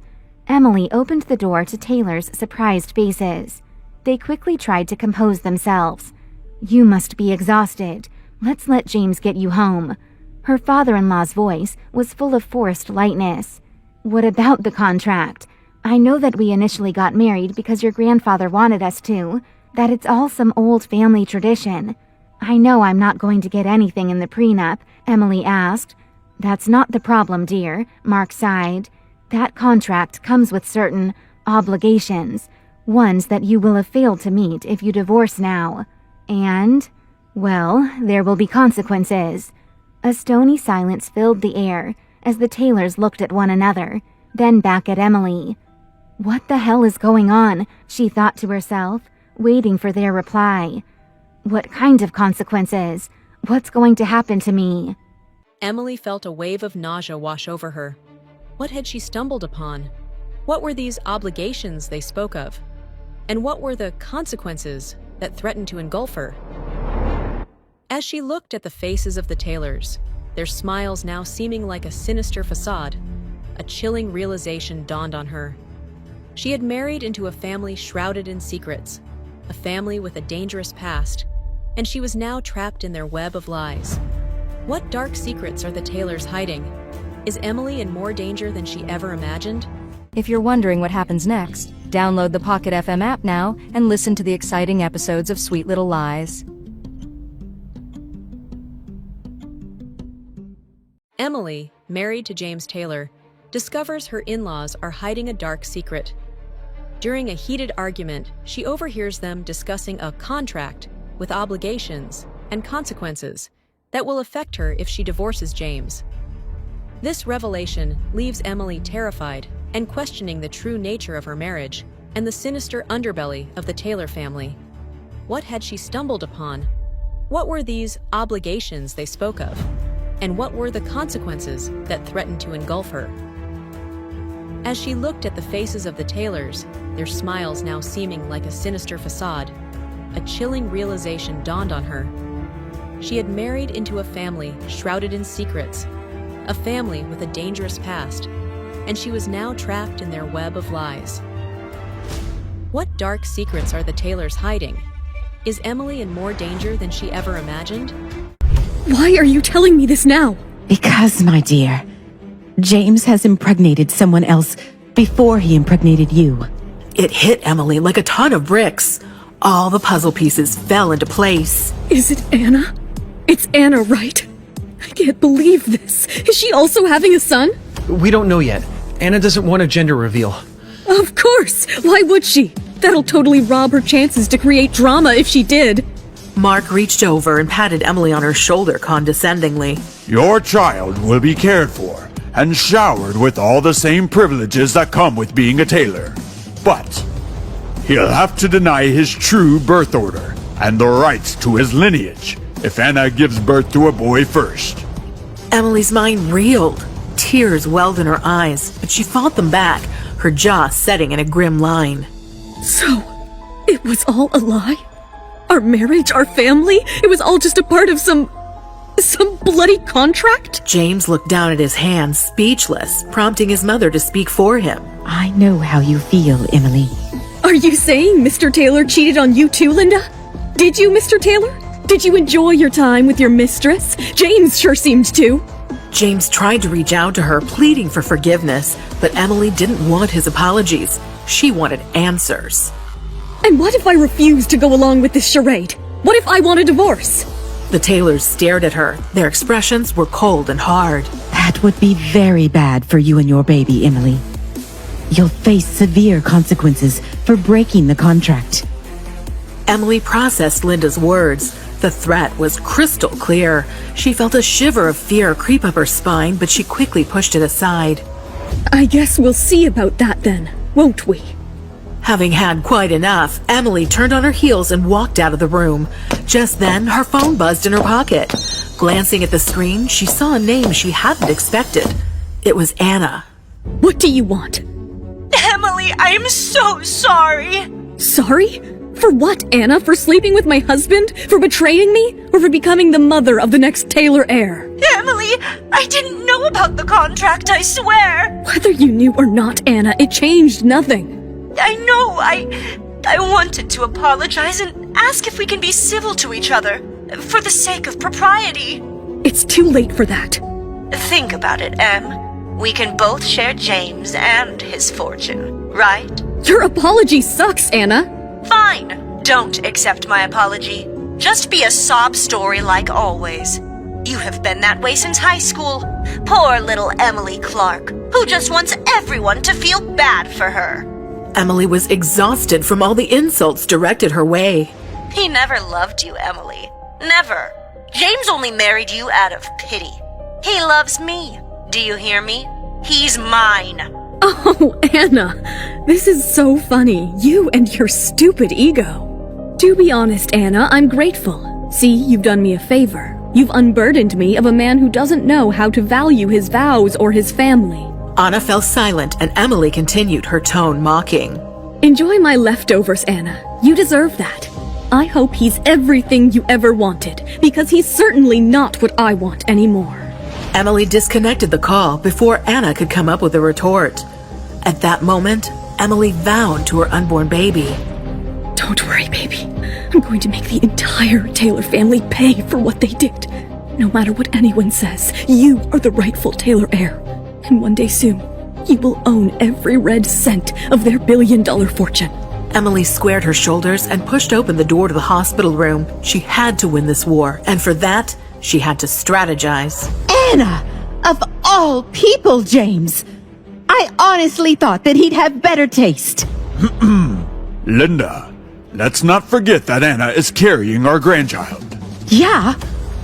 Speaker 5: Emily opened the door to Taylor's surprised faces. They quickly tried to compose themselves. You must be exhausted. Let's let James get you home. Her father-in-law's voice was full of forced lightness. What about the contract? I know that we initially got married because your grandfather wanted us to, that it's all some old family tradition. I know I'm not going to get anything in the prenup, Emily asked. That's not the problem, dear, Mark sighed. That contract comes with certain obligations, ones that you will have failed to meet if you divorce now. And, well, there will be consequences. A stony silence filled the air as the Taylors looked at one another, then back at Emily. What the hell is going on? She thought to herself, waiting for their reply. What kind of consequences? What's going to happen to me?
Speaker 15: Emily felt a wave of nausea wash over her. What had she stumbled upon? What were these obligations they spoke of? And what were the consequences that threatened to engulf her? As she looked at the faces of the Taylors, their smiles now seeming like a sinister facade, a chilling realization dawned on her. She had married into a family shrouded in secrets, a family with a dangerous past, and she was now trapped in their web of lies. What dark secrets are the Taylors hiding? Is Emily in more danger than she ever imagined?
Speaker 9: If you're wondering what happens next, download the Pocket FM app now and listen to the exciting episodes of Sweet Little Lies.
Speaker 15: Emily, married to James Taylor, discovers her in-laws are hiding a dark secret. During a heated argument, she overhears them discussing a contract with obligations and consequences that will affect her if she divorces James. This revelation leaves Emily terrified and questioning the true nature of her marriage and the sinister underbelly of the Taylor family. What had she stumbled upon? What were these obligations they spoke of? And what were the consequences that threatened to engulf her? As she looked at the faces of the Taylors, their smiles now seeming like a sinister facade, a chilling realization dawned on her. She had married into a family shrouded in secrets, a family with a dangerous past, and she was now trapped in their web of lies. What dark secrets are the Taylors hiding? Is Emily in more danger than she ever imagined?
Speaker 11: Why are you telling me this now?
Speaker 16: Because, my dear, James has impregnated someone else before he impregnated you.
Speaker 12: It hit Emily like a ton of bricks. All the puzzle pieces fell into place.
Speaker 11: Is it Anna? It's Anna, right? I can't believe this. Is she also having a son?
Speaker 14: We don't know yet. Anna doesn't want a gender reveal.
Speaker 11: Of course! Why would she? That'll totally rob her chances to create drama if she did.
Speaker 12: Mark reached over and patted Emily on her shoulder condescendingly.
Speaker 17: Your child will be cared for and showered with all the same privileges that come with being a Taylor. But he'll have to deny his true birth order and the rights to his lineage if Anna gives birth to a boy first.
Speaker 12: Emily's mind reeled. Tears welled in her eyes, but she fought them back, her jaw setting in a grim line.
Speaker 11: So, it was all a lie? Our marriage, our family, it was all just a part of some bloody contract?
Speaker 12: James looked down at his hands, speechless, prompting his mother to speak for him.
Speaker 16: I know how you feel, Emily.
Speaker 11: Are you saying Mr. Taylor cheated on you too, Linda? Did you, Mr. Taylor? Did you enjoy your time with your mistress? James sure seemed to.
Speaker 12: James tried to reach out to her, pleading for forgiveness, but Emily didn't want his apologies. She wanted answers.
Speaker 11: And what if I refused to go along with this charade? What if I want a divorce?
Speaker 12: The Taylors stared at her. Their expressions were cold and hard.
Speaker 16: That would be very bad for you and your baby, Emily. You'll face severe consequences for breaking the contract.
Speaker 12: Emily processed Linda's words. The threat was crystal clear. She felt a shiver of fear creep up her spine, but she quickly pushed it aside.
Speaker 11: I guess we'll see about that then, won't we?
Speaker 12: Having had quite enough, Emily turned on her heels and walked out of the room. Just then, her phone buzzed in her pocket. Glancing at the screen, she saw a name she hadn't expected. It was Anna.
Speaker 11: What do you want?
Speaker 6: Emily, I am so sorry.
Speaker 11: Sorry? For what, Anna? For sleeping with my husband? For betraying me? Or for becoming the mother of the next Taylor heir?
Speaker 6: Emily, I didn't know about the contract, I swear.
Speaker 11: Whether you knew or not, Anna, it changed nothing.
Speaker 6: I know, I wanted to apologize and ask if we can be civil to each other, for the sake of propriety.
Speaker 11: It's too late for that.
Speaker 6: Think about it, Em. We can both share James and his fortune, right?
Speaker 11: Your apology sucks, Anna.
Speaker 6: Fine. Don't accept my apology. Just be a sob story like always. You have been that way since high school. Poor little Emily Clark, who just wants everyone to feel bad for her.
Speaker 12: Emily was exhausted from all the insults directed her way.
Speaker 6: He never loved you, Emily. Never. James only married you out of pity. He loves me. Do you hear me? He's mine.
Speaker 11: Oh, Anna, this is so funny. You and your stupid ego. To be honest, Anna, I'm grateful. See, you've done me a favor. You've unburdened me of a man who doesn't know how to value his vows or his family.
Speaker 12: Anna fell silent and Emily continued, her tone mocking.
Speaker 11: Enjoy my leftovers, Anna. You deserve that. I hope he's everything you ever wanted, because he's certainly not what I want anymore.
Speaker 12: Emily disconnected the call before Anna could come up with a retort. At that moment, Emily vowed to her unborn baby.
Speaker 11: Don't worry, baby. I'm going to make the entire Taylor family pay for what they did. No matter what anyone says, you are the rightful Taylor heir. And one day soon, you will own every red cent of their billion-dollar fortune.
Speaker 12: Emily squared her shoulders and pushed open the door to the hospital room. She had to win this war, and for that, she had to strategize.
Speaker 16: Anna! Of all people, James! I honestly thought that he'd have better taste.
Speaker 17: Linda, let's not forget that Anna is carrying our grandchild.
Speaker 16: Yeah,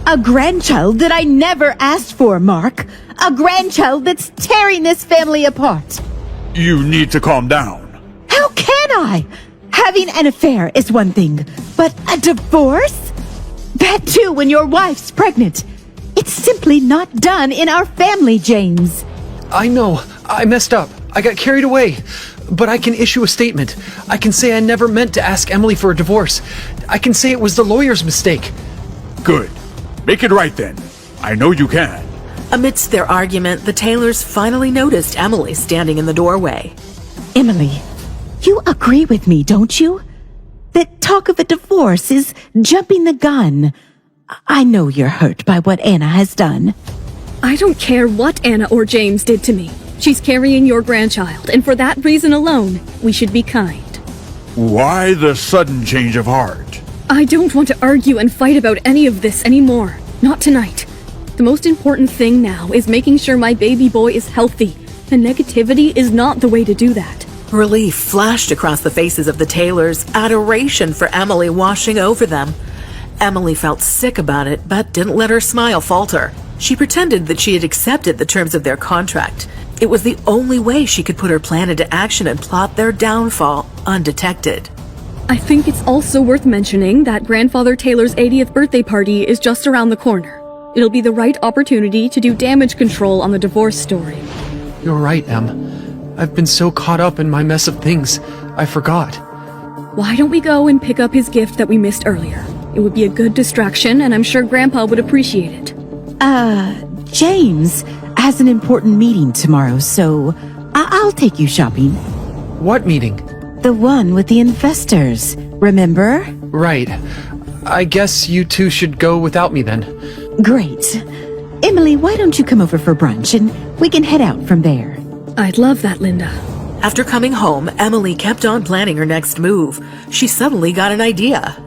Speaker 16: a grandchild that I never asked for, Mark. A grandchild that's tearing this family apart.
Speaker 17: You need to calm down.
Speaker 16: How can I? Having an affair is one thing, but a divorce? That too when your wife's pregnant. It's simply not done in our family, James.
Speaker 14: I know. I messed up. I got carried away. But I can issue a statement. I can say I never meant to ask Emily for a divorce. I can say it was the lawyer's mistake.
Speaker 17: Good. Make it right then. I know you can.
Speaker 12: Amidst their argument, the Taylors finally noticed Emily standing in the doorway.
Speaker 16: Emily, you agree with me, don't you? That talk of a divorce is jumping the gun. I know you're hurt by what Anna has done.
Speaker 11: I don't care what Anna or James did to me. She's carrying your grandchild, and for that reason alone, we should be kind.
Speaker 17: Why the sudden change of heart?
Speaker 11: I don't want to argue and fight about any of this anymore. Not tonight. The most important thing now is making sure my baby boy is healthy, and negativity is not the way to do that.
Speaker 12: Relief flashed across the faces of the Taylors, adoration for Emily washing over them. Emily felt sick about it, but didn't let her smile falter. She pretended that she had accepted the terms of their contract. It was the only way she could put her plan into action and plot their downfall undetected.
Speaker 11: I think it's also worth mentioning that Grandfather Taylor's 80th birthday party is just around the corner. It'll be the right opportunity to do damage control on the divorce story.
Speaker 14: You're right, Em. I've been so caught up in my mess of things, I forgot.
Speaker 11: Why don't we go and pick up his gift that we missed earlier? It would be a good distraction, and I'm sure Grandpa would appreciate it.
Speaker 16: James has an important meeting tomorrow, so I'll take you shopping.
Speaker 14: What meeting?
Speaker 16: The one with the investors, remember?
Speaker 14: Right. I guess you two should go without me then.
Speaker 16: Great. Emily, why don't you come over for brunch and we can head out from there?
Speaker 11: I'd love that, Linda.
Speaker 12: After coming home, Emily kept on planning her next move. She suddenly got an idea.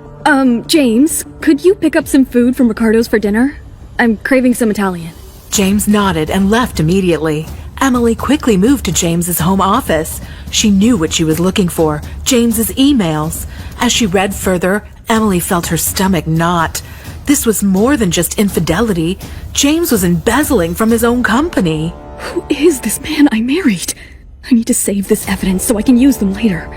Speaker 11: James, could you pick up some food from Ricardo's for dinner? I'm craving some Italian.
Speaker 12: James nodded and left immediately. Emily quickly moved to James's home office. She knew what she was looking for, James's emails. As she read further, Emily felt her stomach knot. This was more than just infidelity. James was embezzling from his own company.
Speaker 11: Who is this man I married? I need to save this evidence so I can use them later.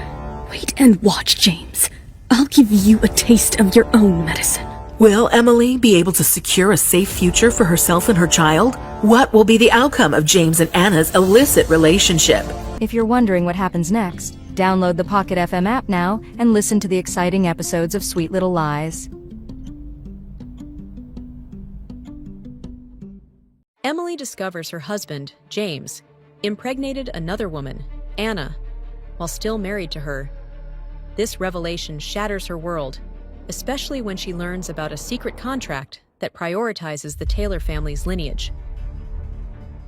Speaker 11: Wait and watch, James. I'll give you a taste of your own medicine.
Speaker 12: Will Emily be able to secure a safe future for herself and her child? What will be the outcome of James and Anna's illicit relationship?
Speaker 9: If you're wondering what happens next, download the Pocket FM app now and listen to the exciting episodes of Sweet Little Lies.
Speaker 15: Emily discovers her husband, James, impregnated another woman, Anna, while still married to her. This revelation shatters her world, especially when she learns about a secret contract that prioritizes the Taylor family's lineage.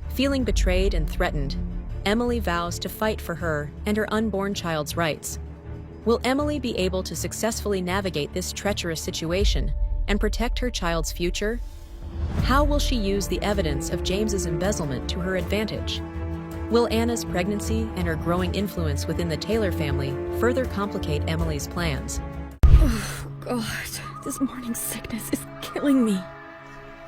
Speaker 15: Feeling betrayed and threatened, Emily vows to fight for her and her unborn child's rights. Will Emily be able to successfully navigate this treacherous situation and protect her child's future? How will she use the evidence of James's embezzlement to her advantage? Will Anna's pregnancy and her growing influence within the Taylor family further complicate Emily's plans?
Speaker 11: Oh, God. This morning's sickness is killing me.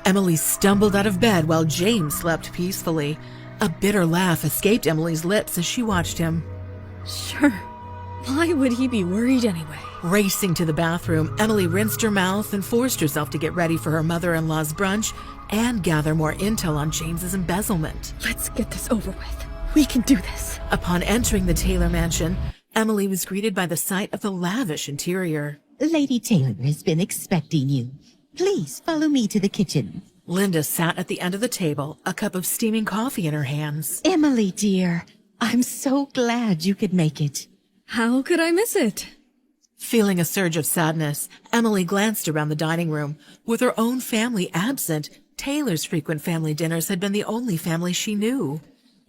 Speaker 12: Emily stumbled out of bed while James slept peacefully. A bitter laugh escaped Emily's lips as she watched him.
Speaker 11: Sure. Why would he be worried anyway?
Speaker 12: Racing to the bathroom, Emily rinsed her mouth and forced herself to get ready for her mother-in-law's brunch and gather more intel on James's embezzlement.
Speaker 11: Let's get this over with. We can do this.
Speaker 12: Upon entering the Taylor mansion, Emily was greeted by the sight of the lavish interior.
Speaker 16: Lady Taylor has been expecting you. Please follow me to the kitchen.
Speaker 12: Linda sat at the end of the table, a cup of steaming coffee in her hands.
Speaker 16: Emily, dear, I'm so glad you could make it.
Speaker 11: How could I miss it?
Speaker 12: Feeling a surge of sadness, Emily glanced around the dining room. With her own family absent, Taylor's frequent family dinners had been the only family she knew.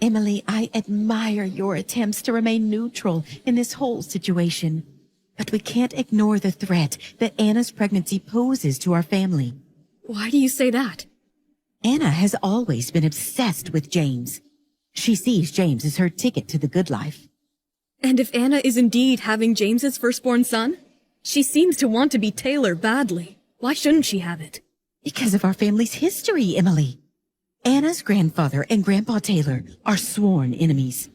Speaker 16: Emily, I admire your attempts to remain neutral in this whole situation. But we can't ignore the threat that Anna's pregnancy poses to our family.
Speaker 11: Why do you say that?
Speaker 16: Anna has always been obsessed with James. She sees James as her ticket to the good life.
Speaker 11: And if Anna is indeed having James's firstborn son, she seems to want to be Taylor badly. Why shouldn't she have it?
Speaker 16: Because of our family's history, Emily. Anna's grandfather and Grandpa Taylor are sworn enemies.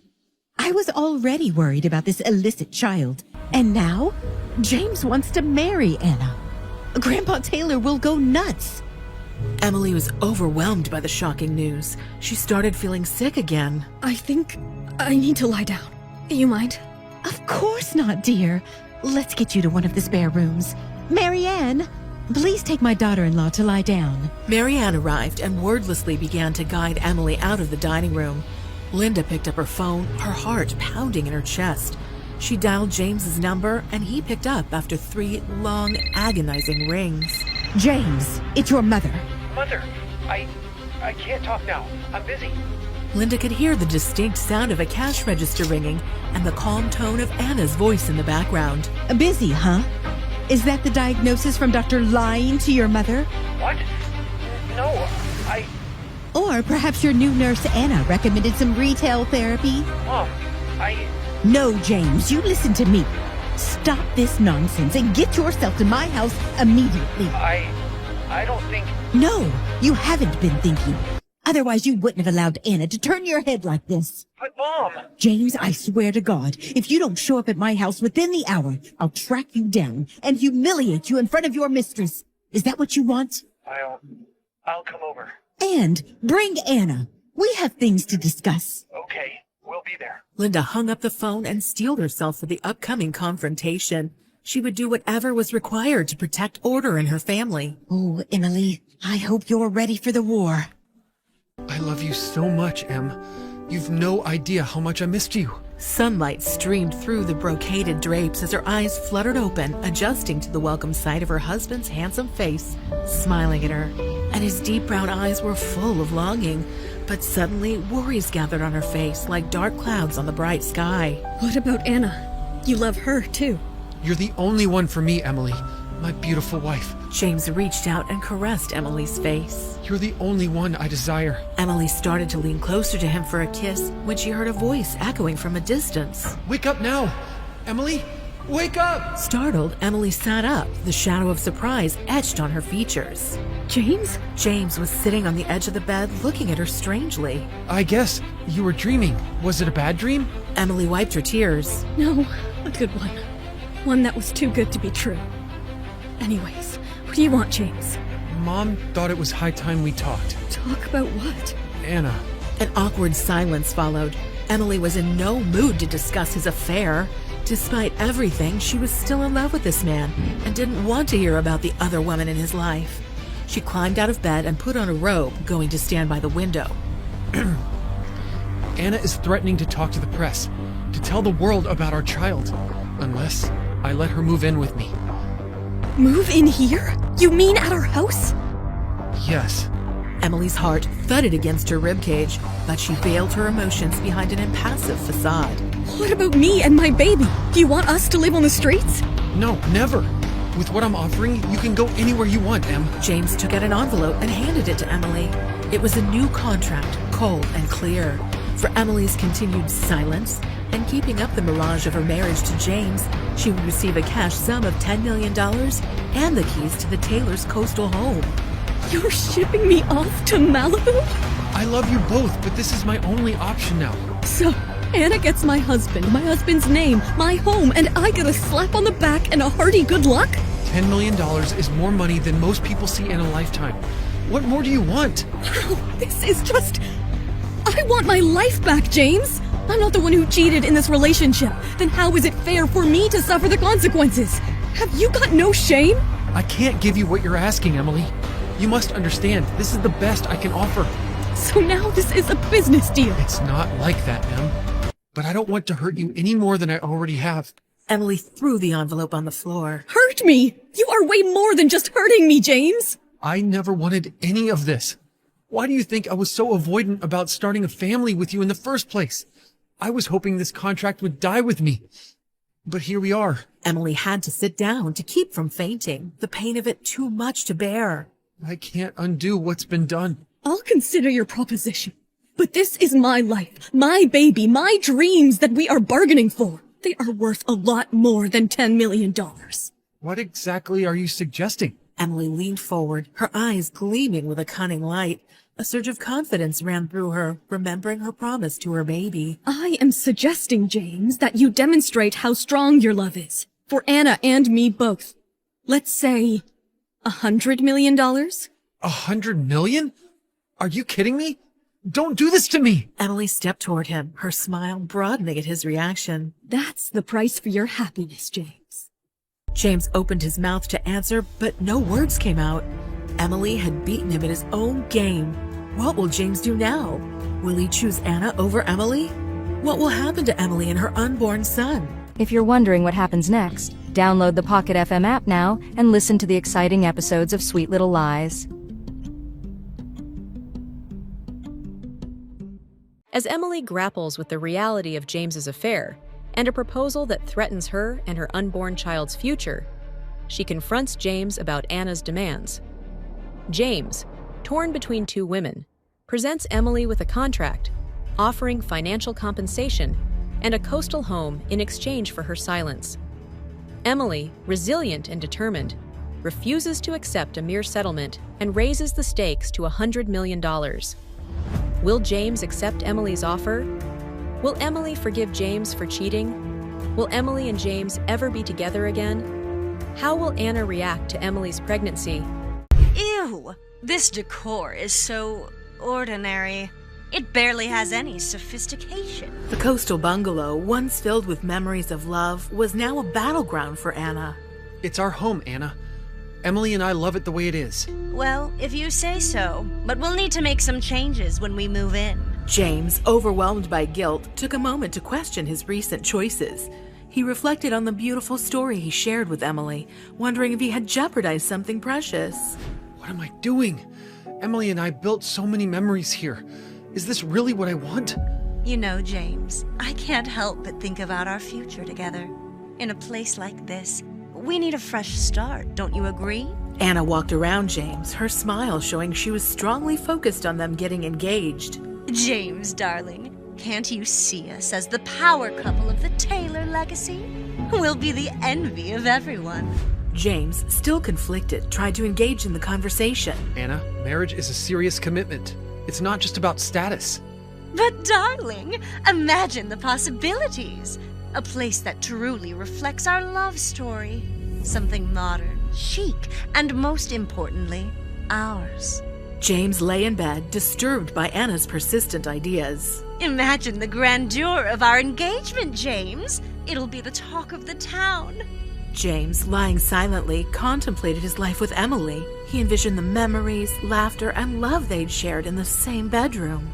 Speaker 16: I was already worried about this illicit child, and now James wants to marry Anna. Grandpa Taylor will go nuts.
Speaker 12: Emily was overwhelmed by the shocking news. She started feeling sick again.
Speaker 11: I think I need to lie down. You mind?
Speaker 16: Of course not, dear. Let's get you to one of the spare rooms. Marianne, please take my daughter-in-law to lie down.
Speaker 12: Marianne arrived and wordlessly began to guide Emily out of the dining room. Linda picked up her phone, her heart pounding in her chest. She dialed James's number, and he picked up after 3 long, agonizing rings.
Speaker 16: James, it's your mother.
Speaker 14: Mother, I can't talk now. I'm busy.
Speaker 12: Linda could hear the distinct sound of a cash register ringing and the calm tone of Anna's voice in the background.
Speaker 16: Busy, huh? Is that the diagnosis from Dr. Lying to your mother?
Speaker 14: What? No,
Speaker 16: Or perhaps your new nurse Anna recommended some retail therapy?
Speaker 14: Mom,
Speaker 16: No, James, you listen to me. Stop this nonsense and get yourself to my house immediately.
Speaker 14: I don't think...
Speaker 16: No, you haven't been thinking. Otherwise, you wouldn't have allowed Anna to turn your head like this.
Speaker 14: But, Mom...
Speaker 16: James, I swear to God, if you don't show up at my house within the hour, I'll track you down and humiliate you in front of your mistress. Is that what you want?
Speaker 14: I'll come over.
Speaker 16: And bring Anna. We have things to discuss.
Speaker 14: Okay, we'll be there.
Speaker 12: Linda hung up the phone and steeled herself for the upcoming confrontation. She would do whatever was required to protect order in her family.
Speaker 16: Oh, Emily, I hope you're ready for the war.
Speaker 14: I love you so much, Em. You've no idea how much I missed you.
Speaker 12: Sunlight streamed through the brocaded drapes as her eyes fluttered open, adjusting to the welcome sight of her husband's handsome face, smiling at her. And his deep brown eyes were full of longing, but suddenly worries gathered on her face like dark clouds on the bright sky.
Speaker 11: What about Anna? You love her, too.
Speaker 14: You're the only one for me, Emily. My beautiful wife.
Speaker 12: James reached out and caressed Emily's face.
Speaker 14: You're the only one I desire.
Speaker 12: Emily started to lean closer to him for a kiss when she heard a voice echoing from a distance.
Speaker 14: Wake up now! Emily, wake up!
Speaker 12: Startled, Emily sat up, the shadow of surprise etched on her features.
Speaker 11: James?
Speaker 12: James was sitting on the edge of the bed looking at her strangely.
Speaker 14: I guess you were dreaming. Was it a bad dream?
Speaker 12: Emily wiped her tears.
Speaker 11: No, a good one. One that was too good to be true. Anyways, what do you want, James?
Speaker 14: Mom thought it was high time we talked.
Speaker 11: Talk about what?
Speaker 14: Anna.
Speaker 12: An awkward silence followed. Emily was in no mood to discuss his affair. Despite everything, she was still in love with this man and didn't want to hear about the other woman in his life. She climbed out of bed and put on a robe, going to stand by the window.
Speaker 14: Anna is threatening to talk to the press, to tell the world about our child, unless I let her move in with me.
Speaker 11: Move in here? You mean at our house?
Speaker 14: Yes.
Speaker 12: Emily's heart thudded against her ribcage, but she veiled her emotions behind an impassive facade.
Speaker 11: What about me and my baby? Do you want us to live on the streets?
Speaker 14: No, never. With what I'm offering, you can go anywhere you want, Em.
Speaker 12: James took out an envelope and handed it to Emily. It was a new contract, cold and clear. For Emily's continued silence and keeping up the mirage of her marriage to James, she would receive a cash sum of $10 million and the keys to the Taylor's coastal home.
Speaker 11: You're shipping me off to Malibu?
Speaker 14: I love you both, but this is my only option now.
Speaker 11: So, Anna gets my husband's name, my home, and I get a slap on the back and a hearty good luck?
Speaker 14: $10 million is more money than most people see in a lifetime. What more do you want?
Speaker 11: Wow, this is just... I want my life back, James! I'm not the one who cheated in this relationship. Then how is it fair for me to suffer the consequences? Have you got no shame?
Speaker 14: I can't give you what you're asking, Emily. You must understand, this is the best I can offer.
Speaker 11: So now this is a business deal.
Speaker 14: It's not like that, Em. but I don't want to hurt you any more than I already have.
Speaker 12: Emily threw the envelope on the floor.
Speaker 11: Hurt me! You are way more than just hurting me, James!
Speaker 14: I never wanted any of this. Why do you think I was so avoidant about starting a family with you in the first place? I was hoping this contract would die with me. But here we are.
Speaker 12: Emily had to sit down to keep from fainting, the pain of it too much to bear.
Speaker 14: I can't undo what's been done.
Speaker 11: I'll consider your proposition. But this is my life, my baby, my dreams that we are bargaining for. They are worth a lot more than $10 million.
Speaker 14: What exactly are you suggesting?
Speaker 12: Emily leaned forward, her eyes gleaming with a cunning light. A surge of confidence ran through her, remembering her promise to her baby.
Speaker 11: I am suggesting, James, that you demonstrate how strong your love is. For Anna and me both. Let's say $100 million?
Speaker 14: $100 million? Are you kidding me? Don't do this to me!
Speaker 12: Emily stepped toward him, her smile broadening at his reaction.
Speaker 11: That's the price for your happiness, James.
Speaker 12: James opened his mouth to answer, but no words came out. Emily had beaten him at his own game. What will James do now? Will he choose Anna over Emily? What will happen to Emily and her unborn son?
Speaker 9: If you're wondering what happens next, download the Pocket FM app now and listen to the exciting episodes of Sweet Little Lies.
Speaker 15: As Emily grapples with the reality of James's affair and a proposal that threatens her and her unborn child's future, she confronts James about Anna's demands. James, torn between two women, presents Emily with a contract, offering financial compensation and a coastal home in exchange for her silence. Emily, resilient and determined, refuses to accept a mere settlement and raises the stakes to $100 million. Will James accept Emily's offer? Will Emily forgive James for cheating? Will Emily and James ever be together again? How will Anna react to Emily's pregnancy?
Speaker 18: Ew! This decor is so ordinary. It barely has any sophistication.
Speaker 12: The coastal bungalow, once filled with memories of love, was now a battleground for Anna.
Speaker 14: It's our home, Anna. Emily and I love it the way it is.
Speaker 18: Well, if you say so, but we'll need to make some changes when we move in.
Speaker 12: James, overwhelmed by guilt, took a moment to question his recent choices. He reflected on the beautiful story he shared with Emily, wondering if he had jeopardized something precious.
Speaker 14: What am I doing? Emily and I built so many memories here. Is this really what I want?
Speaker 18: You know, James, I can't help but think about our future together. In a place like this, we need a fresh start, don't you agree?
Speaker 12: Anna walked around James, her smile showing she was strongly focused on them getting engaged.
Speaker 18: James, darling, can't you see us as the power couple of the Taylor legacy? We'll be the envy of everyone.
Speaker 12: James, still conflicted, tried to engage in the conversation.
Speaker 14: Anna, marriage is a serious commitment. It's not just about status.
Speaker 18: But darling, imagine the possibilities. A place that truly reflects our love story. Something modern, chic, and most importantly, ours.
Speaker 12: James lay in bed, disturbed by Anna's persistent ideas.
Speaker 18: Imagine the grandeur of our engagement, James. It'll be the talk of the town.
Speaker 12: James, lying silently, contemplated his life with Emily. He envisioned the memories, laughter, and love they'd shared in the same bedroom.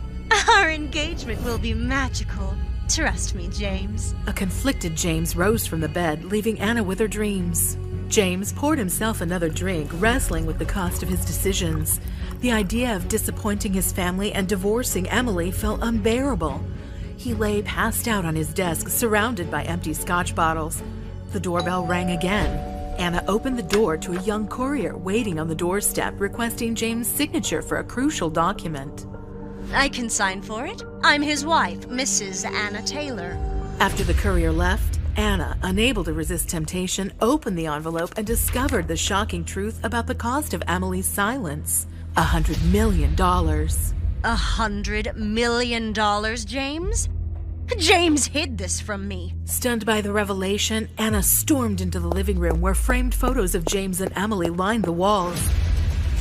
Speaker 18: Our engagement will be magical. Trust me, James.
Speaker 12: A conflicted James rose from the bed, leaving Anna with her dreams. James poured himself another drink, wrestling with the cost of his decisions. The idea of disappointing his family and divorcing Emily felt unbearable. He lay passed out on his desk, surrounded by empty scotch bottles. The doorbell rang again. Anna opened the door to a young courier waiting on the doorstep, requesting James' signature for a crucial document.
Speaker 18: I can sign for it. I'm his wife, Mrs. Anna Taylor.
Speaker 12: After the courier left, Anna, unable to resist temptation, opened the envelope and discovered the shocking truth about the cost of Emily's silence. $100 million.
Speaker 18: $100 million, James? James hid this from me.
Speaker 12: Stunned by the revelation, Anna stormed into the living room where framed photos of James and Emily lined the walls.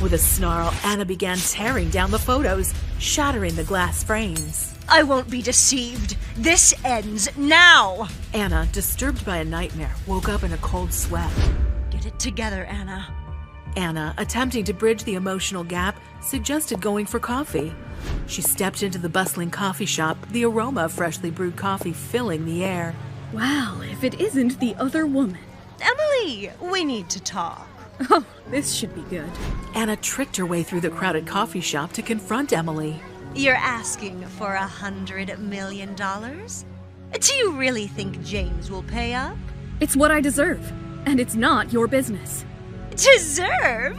Speaker 12: With a snarl, Anna began tearing down the photos, shattering the glass frames.
Speaker 18: I won't be deceived. This ends now.
Speaker 12: Anna, disturbed by a nightmare, woke up in a cold sweat.
Speaker 18: Get it together, Anna.
Speaker 12: Anna, attempting to bridge the emotional gap, suggested going for coffee. She stepped into the bustling coffee shop, the aroma of freshly brewed coffee filling the air.
Speaker 11: Well, if it isn't the other woman.
Speaker 18: Emily, we need to talk.
Speaker 11: Oh, this should be good.
Speaker 12: Anna tricked her way through the crowded coffee shop to confront Emily.
Speaker 18: You're asking for $100 million? Do you really think James will pay up?
Speaker 11: It's what I deserve, and it's not your business.
Speaker 18: Deserve?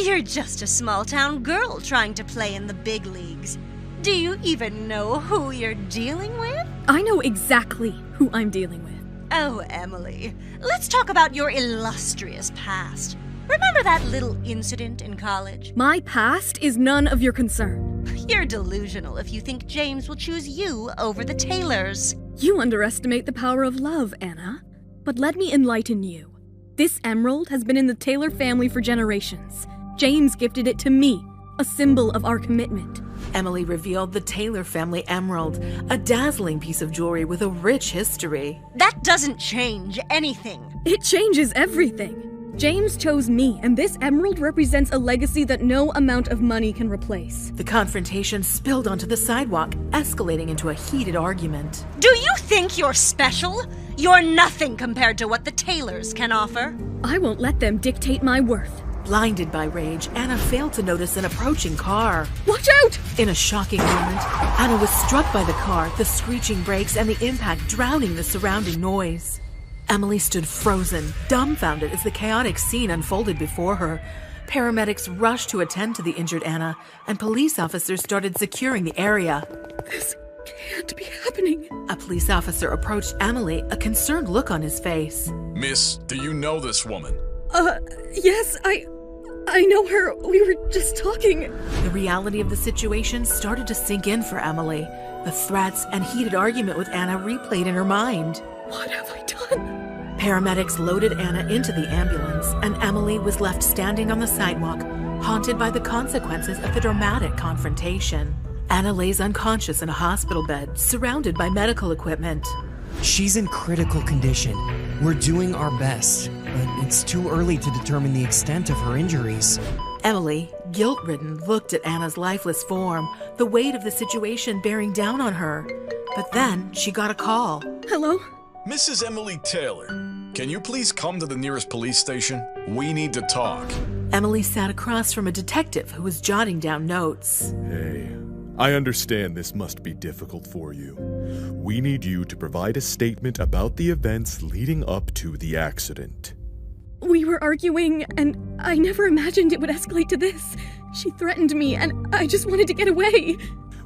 Speaker 18: You're just a small-town girl trying to play in the big leagues. Do you even know who you're dealing with?
Speaker 11: I know exactly who I'm dealing with.
Speaker 18: Oh, Emily, let's talk about your illustrious past. Remember that little incident in college?
Speaker 11: My past is none of your concern.
Speaker 18: You're delusional if you think James will choose you over the Taylors.
Speaker 11: You underestimate the power of love, Anna. But let me enlighten you. This emerald has been in the Taylor family for generations. James gifted it to me, a symbol of our commitment.
Speaker 12: Emily revealed the Taylor family emerald, a dazzling piece of jewelry with a rich history.
Speaker 18: That doesn't change anything.
Speaker 11: It changes everything. James chose me, and this emerald represents a legacy that no amount of money can replace.
Speaker 12: The confrontation spilled onto the sidewalk, escalating into a heated argument.
Speaker 18: Do you think you're special? You're nothing compared to what the Taylors can offer.
Speaker 11: I won't let them dictate my worth.
Speaker 12: Blinded by rage, Anna failed to notice an approaching car.
Speaker 11: Watch out!
Speaker 12: In a shocking moment, Anna was struck by the car, the screeching brakes and the impact drowning the surrounding noise. Emily stood frozen, dumbfounded as the chaotic scene unfolded before her. Paramedics rushed to attend to the injured Anna, and police officers started securing the area.
Speaker 11: This can't be happening.
Speaker 12: A police officer approached Emily, a concerned look on his face.
Speaker 19: Miss, do you know this woman?
Speaker 11: Yes, I know her. We were just talking.
Speaker 12: The reality of the situation started to sink in for Emily. The threats and heated argument with Anna replayed in her mind.
Speaker 11: What have I done?
Speaker 12: Paramedics loaded Anna into the ambulance, and Emily was left standing on the sidewalk, haunted by the consequences of the dramatic confrontation. Anna lays unconscious in a hospital bed, surrounded by medical equipment.
Speaker 20: She's in critical condition. We're doing our best, but it's too early to determine the extent of her injuries.
Speaker 12: Emily, guilt-ridden, looked at Anna's lifeless form, the weight of the situation bearing down on her. But then she got a call.
Speaker 11: Hello?
Speaker 19: Mrs. Emily Taylor, can you please come to the nearest police station? We need to talk.
Speaker 12: Emily sat across from a detective who was jotting down notes.
Speaker 21: Hey, I understand this must be difficult for you. We need you to provide a statement about the events leading up to the accident.
Speaker 11: We were arguing, and I never imagined it would escalate to this. She threatened me, and I just wanted to get away.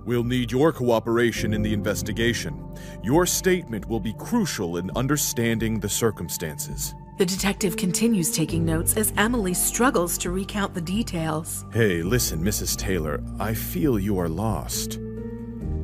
Speaker 21: We'll need your cooperation in the investigation. Your statement will be crucial in understanding the circumstances.
Speaker 12: The detective continues taking notes as Emily struggles to recount the details.
Speaker 21: Hey, listen, Mrs. Taylor, I feel you are lost.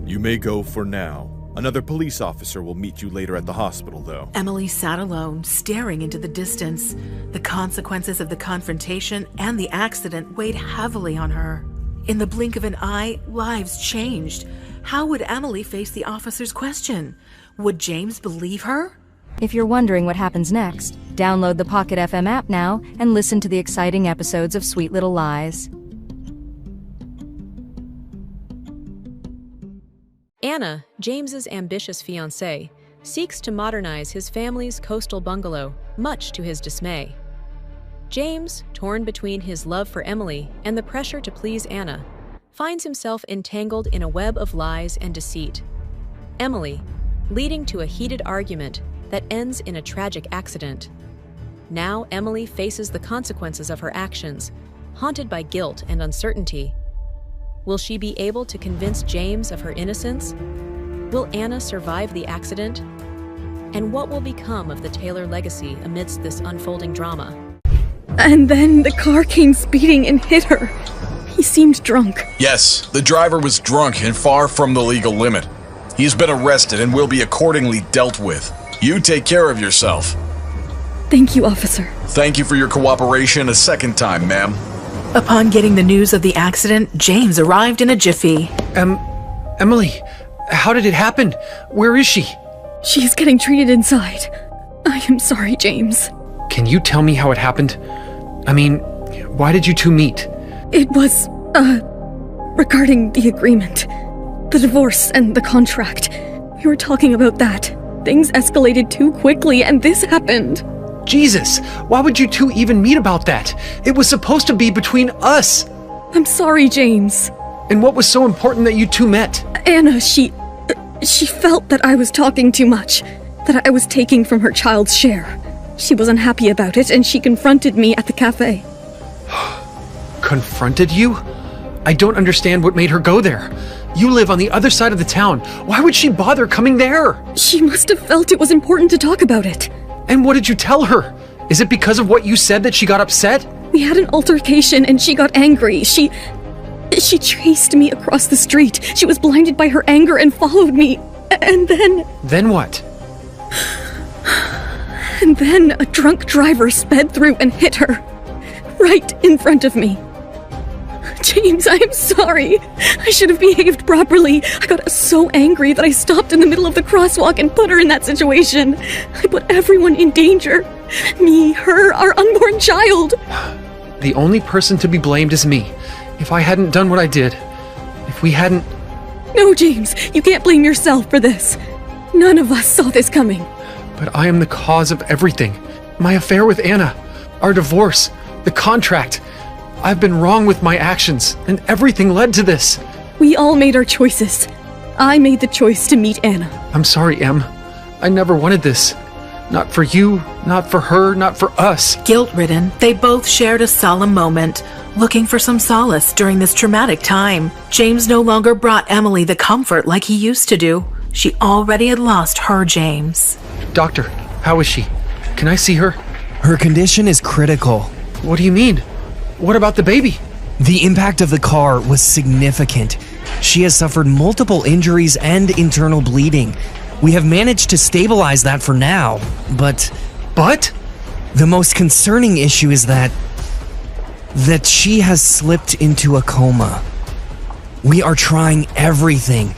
Speaker 21: You may go for now. Another police officer will meet you later at the hospital, though.
Speaker 12: Emily sat alone, staring into the distance. The consequences of the confrontation and the accident weighed heavily on her. In the blink of an eye, lives changed. How would Emily face the officer's question? Would James believe her?
Speaker 9: If you're wondering what happens next, download the Pocket FM app now and listen to the exciting episodes of Sweet Little Lies.
Speaker 15: Anna, James's ambitious fiancée, seeks to modernize his family's coastal bungalow, much to his dismay. James, torn between his love for Emily and the pressure to please Anna, finds himself entangled in a web of lies and deceit. Emily, leading to a heated argument that ends in a tragic accident. Now Emily faces the consequences of her actions, haunted by guilt and uncertainty. Will she be able to convince James of her innocence? Will Anna survive the accident? And what will become of the Taylor legacy amidst this unfolding drama?
Speaker 11: And then the car came speeding and hit her. He seemed drunk.
Speaker 19: Yes, the driver was drunk and far from the legal limit. He's been arrested and will be accordingly dealt with. You take care of yourself.
Speaker 11: Thank you, officer.
Speaker 19: Thank you for your cooperation a second time, ma'am.
Speaker 12: Upon getting the news of the accident, James arrived in a jiffy.
Speaker 14: Emily, how did it happen? Where is she?
Speaker 11: She's getting treated inside. I am sorry, James.
Speaker 14: Can you tell me how it happened? I mean, why did you two meet?
Speaker 11: It was, regarding the agreement, the divorce and the contract. We were talking about that. Things escalated too quickly and this happened.
Speaker 14: Jesus, why would you two even meet about that? It was supposed to be between us.
Speaker 11: I'm sorry, James.
Speaker 14: And what was so important that you two met?
Speaker 11: Anna, she felt that I was talking too much, that I was taking from her child's share. She was unhappy about it and she confronted me at the cafe.
Speaker 14: Confronted you? I don't understand what made her go there. You live on the other side of the town. Why would she bother coming there?
Speaker 11: She must have felt it was important to talk about it.
Speaker 14: And what did you tell her? Is it because of what you said that she got upset?
Speaker 11: We had an altercation and she got angry. She chased me across the street. She was blinded by her anger and followed me. And then...
Speaker 14: Then what?
Speaker 11: And then a drunk driver sped through and hit her. Right in front of me. James, I am sorry. I should have behaved properly. I got so angry that I stopped in the middle of the crosswalk and put her in that situation. I put everyone in danger. Me, her, our unborn child.
Speaker 14: The only person to be blamed is me. If I hadn't done what I did, if we hadn't...
Speaker 11: No, James, you can't blame yourself for this. None of us saw this coming.
Speaker 14: But I am the cause of everything. My affair with Anna, our divorce, the contract. I've been wrong with my actions, and everything led to this.
Speaker 11: We all made our choices. I made the choice to meet Anna.
Speaker 14: I'm sorry, Em. I never wanted this. Not for you, not for her, not for us.
Speaker 12: Guilt-ridden, they both shared a solemn moment, looking for some solace during this traumatic time. James no longer brought Emily the comfort like he used to do. She already had lost her James.
Speaker 14: Doctor, how is she? Can I see her?
Speaker 20: Her condition is critical.
Speaker 14: What do you mean? What about the baby?
Speaker 20: The impact of the car was significant. She has suffered multiple injuries and internal bleeding. We have managed to stabilize that for now, but...
Speaker 14: But?
Speaker 20: The most concerning issue is that she has slipped into a coma. We are trying everything,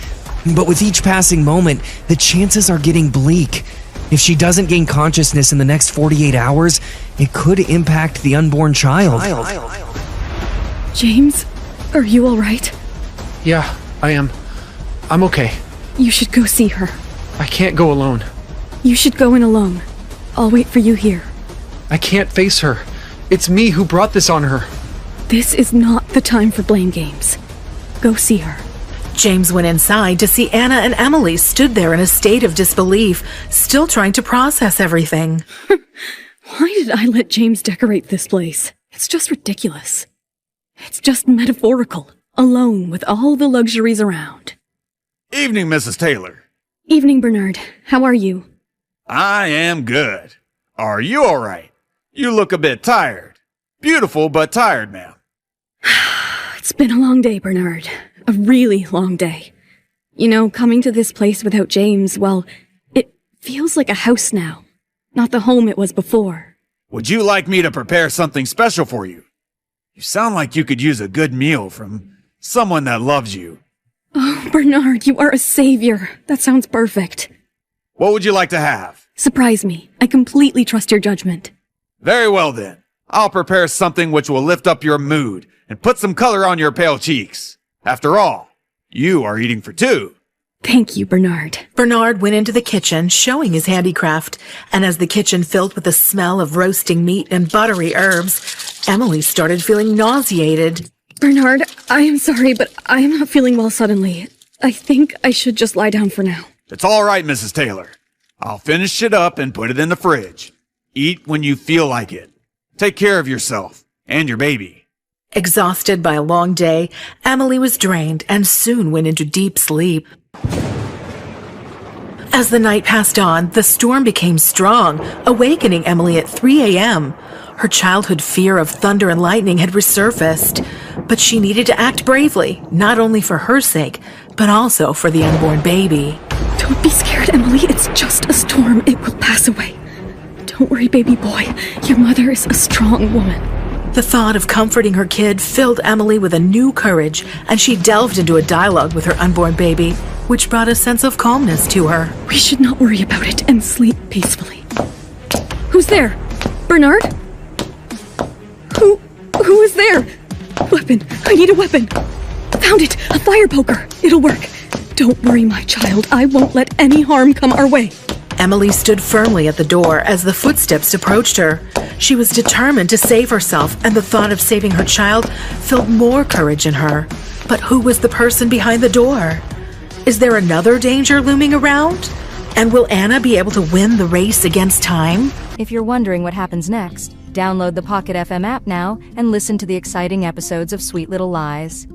Speaker 20: but with each passing moment, the chances are getting bleak. If she doesn't gain consciousness in the next 48 hours, it could impact the unborn child.
Speaker 11: James, are you all right?
Speaker 14: Yeah, I am. I'm okay.
Speaker 11: You should go see her.
Speaker 14: I can't go alone.
Speaker 11: You should go in alone. I'll wait for you here.
Speaker 14: I can't face her. It's me who brought this on her.
Speaker 11: This is not the time for blame games. Go see her.
Speaker 12: James went inside to see Anna and Emily stood there in a state of disbelief, still trying to process everything.
Speaker 11: Why did I let James decorate this place? It's just ridiculous. It's just metaphorical, alone with all the luxuries around.
Speaker 17: Evening, Mrs. Taylor.
Speaker 11: Evening, Bernard. How are you?
Speaker 17: I am good. Are you all right? You look a bit tired. Beautiful, but tired, ma'am.
Speaker 11: It's been a long day, Bernard. A really long day. You know, coming to this place without James, well, it feels like a house now. Not the home it was before.
Speaker 17: Would you like me to prepare something special for you? You sound like you could use a good meal from someone that loves you.
Speaker 11: Oh, Bernard, you are a savior. That sounds perfect.
Speaker 17: What would you like to have?
Speaker 11: Surprise me. I completely trust your judgment.
Speaker 17: Very well then. I'll prepare something which will lift up your mood and put some color on your pale cheeks. After all, you are eating for two.
Speaker 11: Thank you, Bernard.
Speaker 12: Bernard went into the kitchen, showing his handicraft, and as the kitchen filled with the smell of roasting meat and buttery herbs, Emily started feeling nauseated.
Speaker 11: Bernard, I am sorry, but I am not feeling well suddenly. I think I should just lie down for now.
Speaker 17: It's all right, Mrs. Taylor. I'll finish it up and put it in the fridge. Eat when you feel like it. Take care of yourself and your baby.
Speaker 12: Exhausted by a long day, Emily was drained and soon went into deep sleep. As the night passed on, the storm became strong, awakening Emily at 3 a.m. Her childhood fear of thunder and lightning had resurfaced, but she needed to act bravely, not only for her sake, but also for the unborn baby.
Speaker 11: Don't be scared, Emily. It's just a storm. It will pass away. Don't worry, baby boy. Your mother is a strong woman.
Speaker 12: The thought of comforting her kid filled Emily with a new courage, and she delved into a dialogue with her unborn baby, which brought a sense of calmness to her.
Speaker 11: We should not worry about it and sleep peacefully. Who's there? Bernard? Who is there? Weapon. I need a weapon. Found it! A fire poker! It'll work. Don't worry, my child. I won't let any harm come our way.
Speaker 12: Emily stood firmly at the door as the footsteps approached her. She was determined to save herself, and the thought of saving her child filled more courage in her. But who was the person behind the door? Is there another danger looming around? And will Anna be able to win the race against time?
Speaker 9: If you're wondering what happens next, download the Pocket FM app now and listen to the exciting episodes of Sweet Little Lies.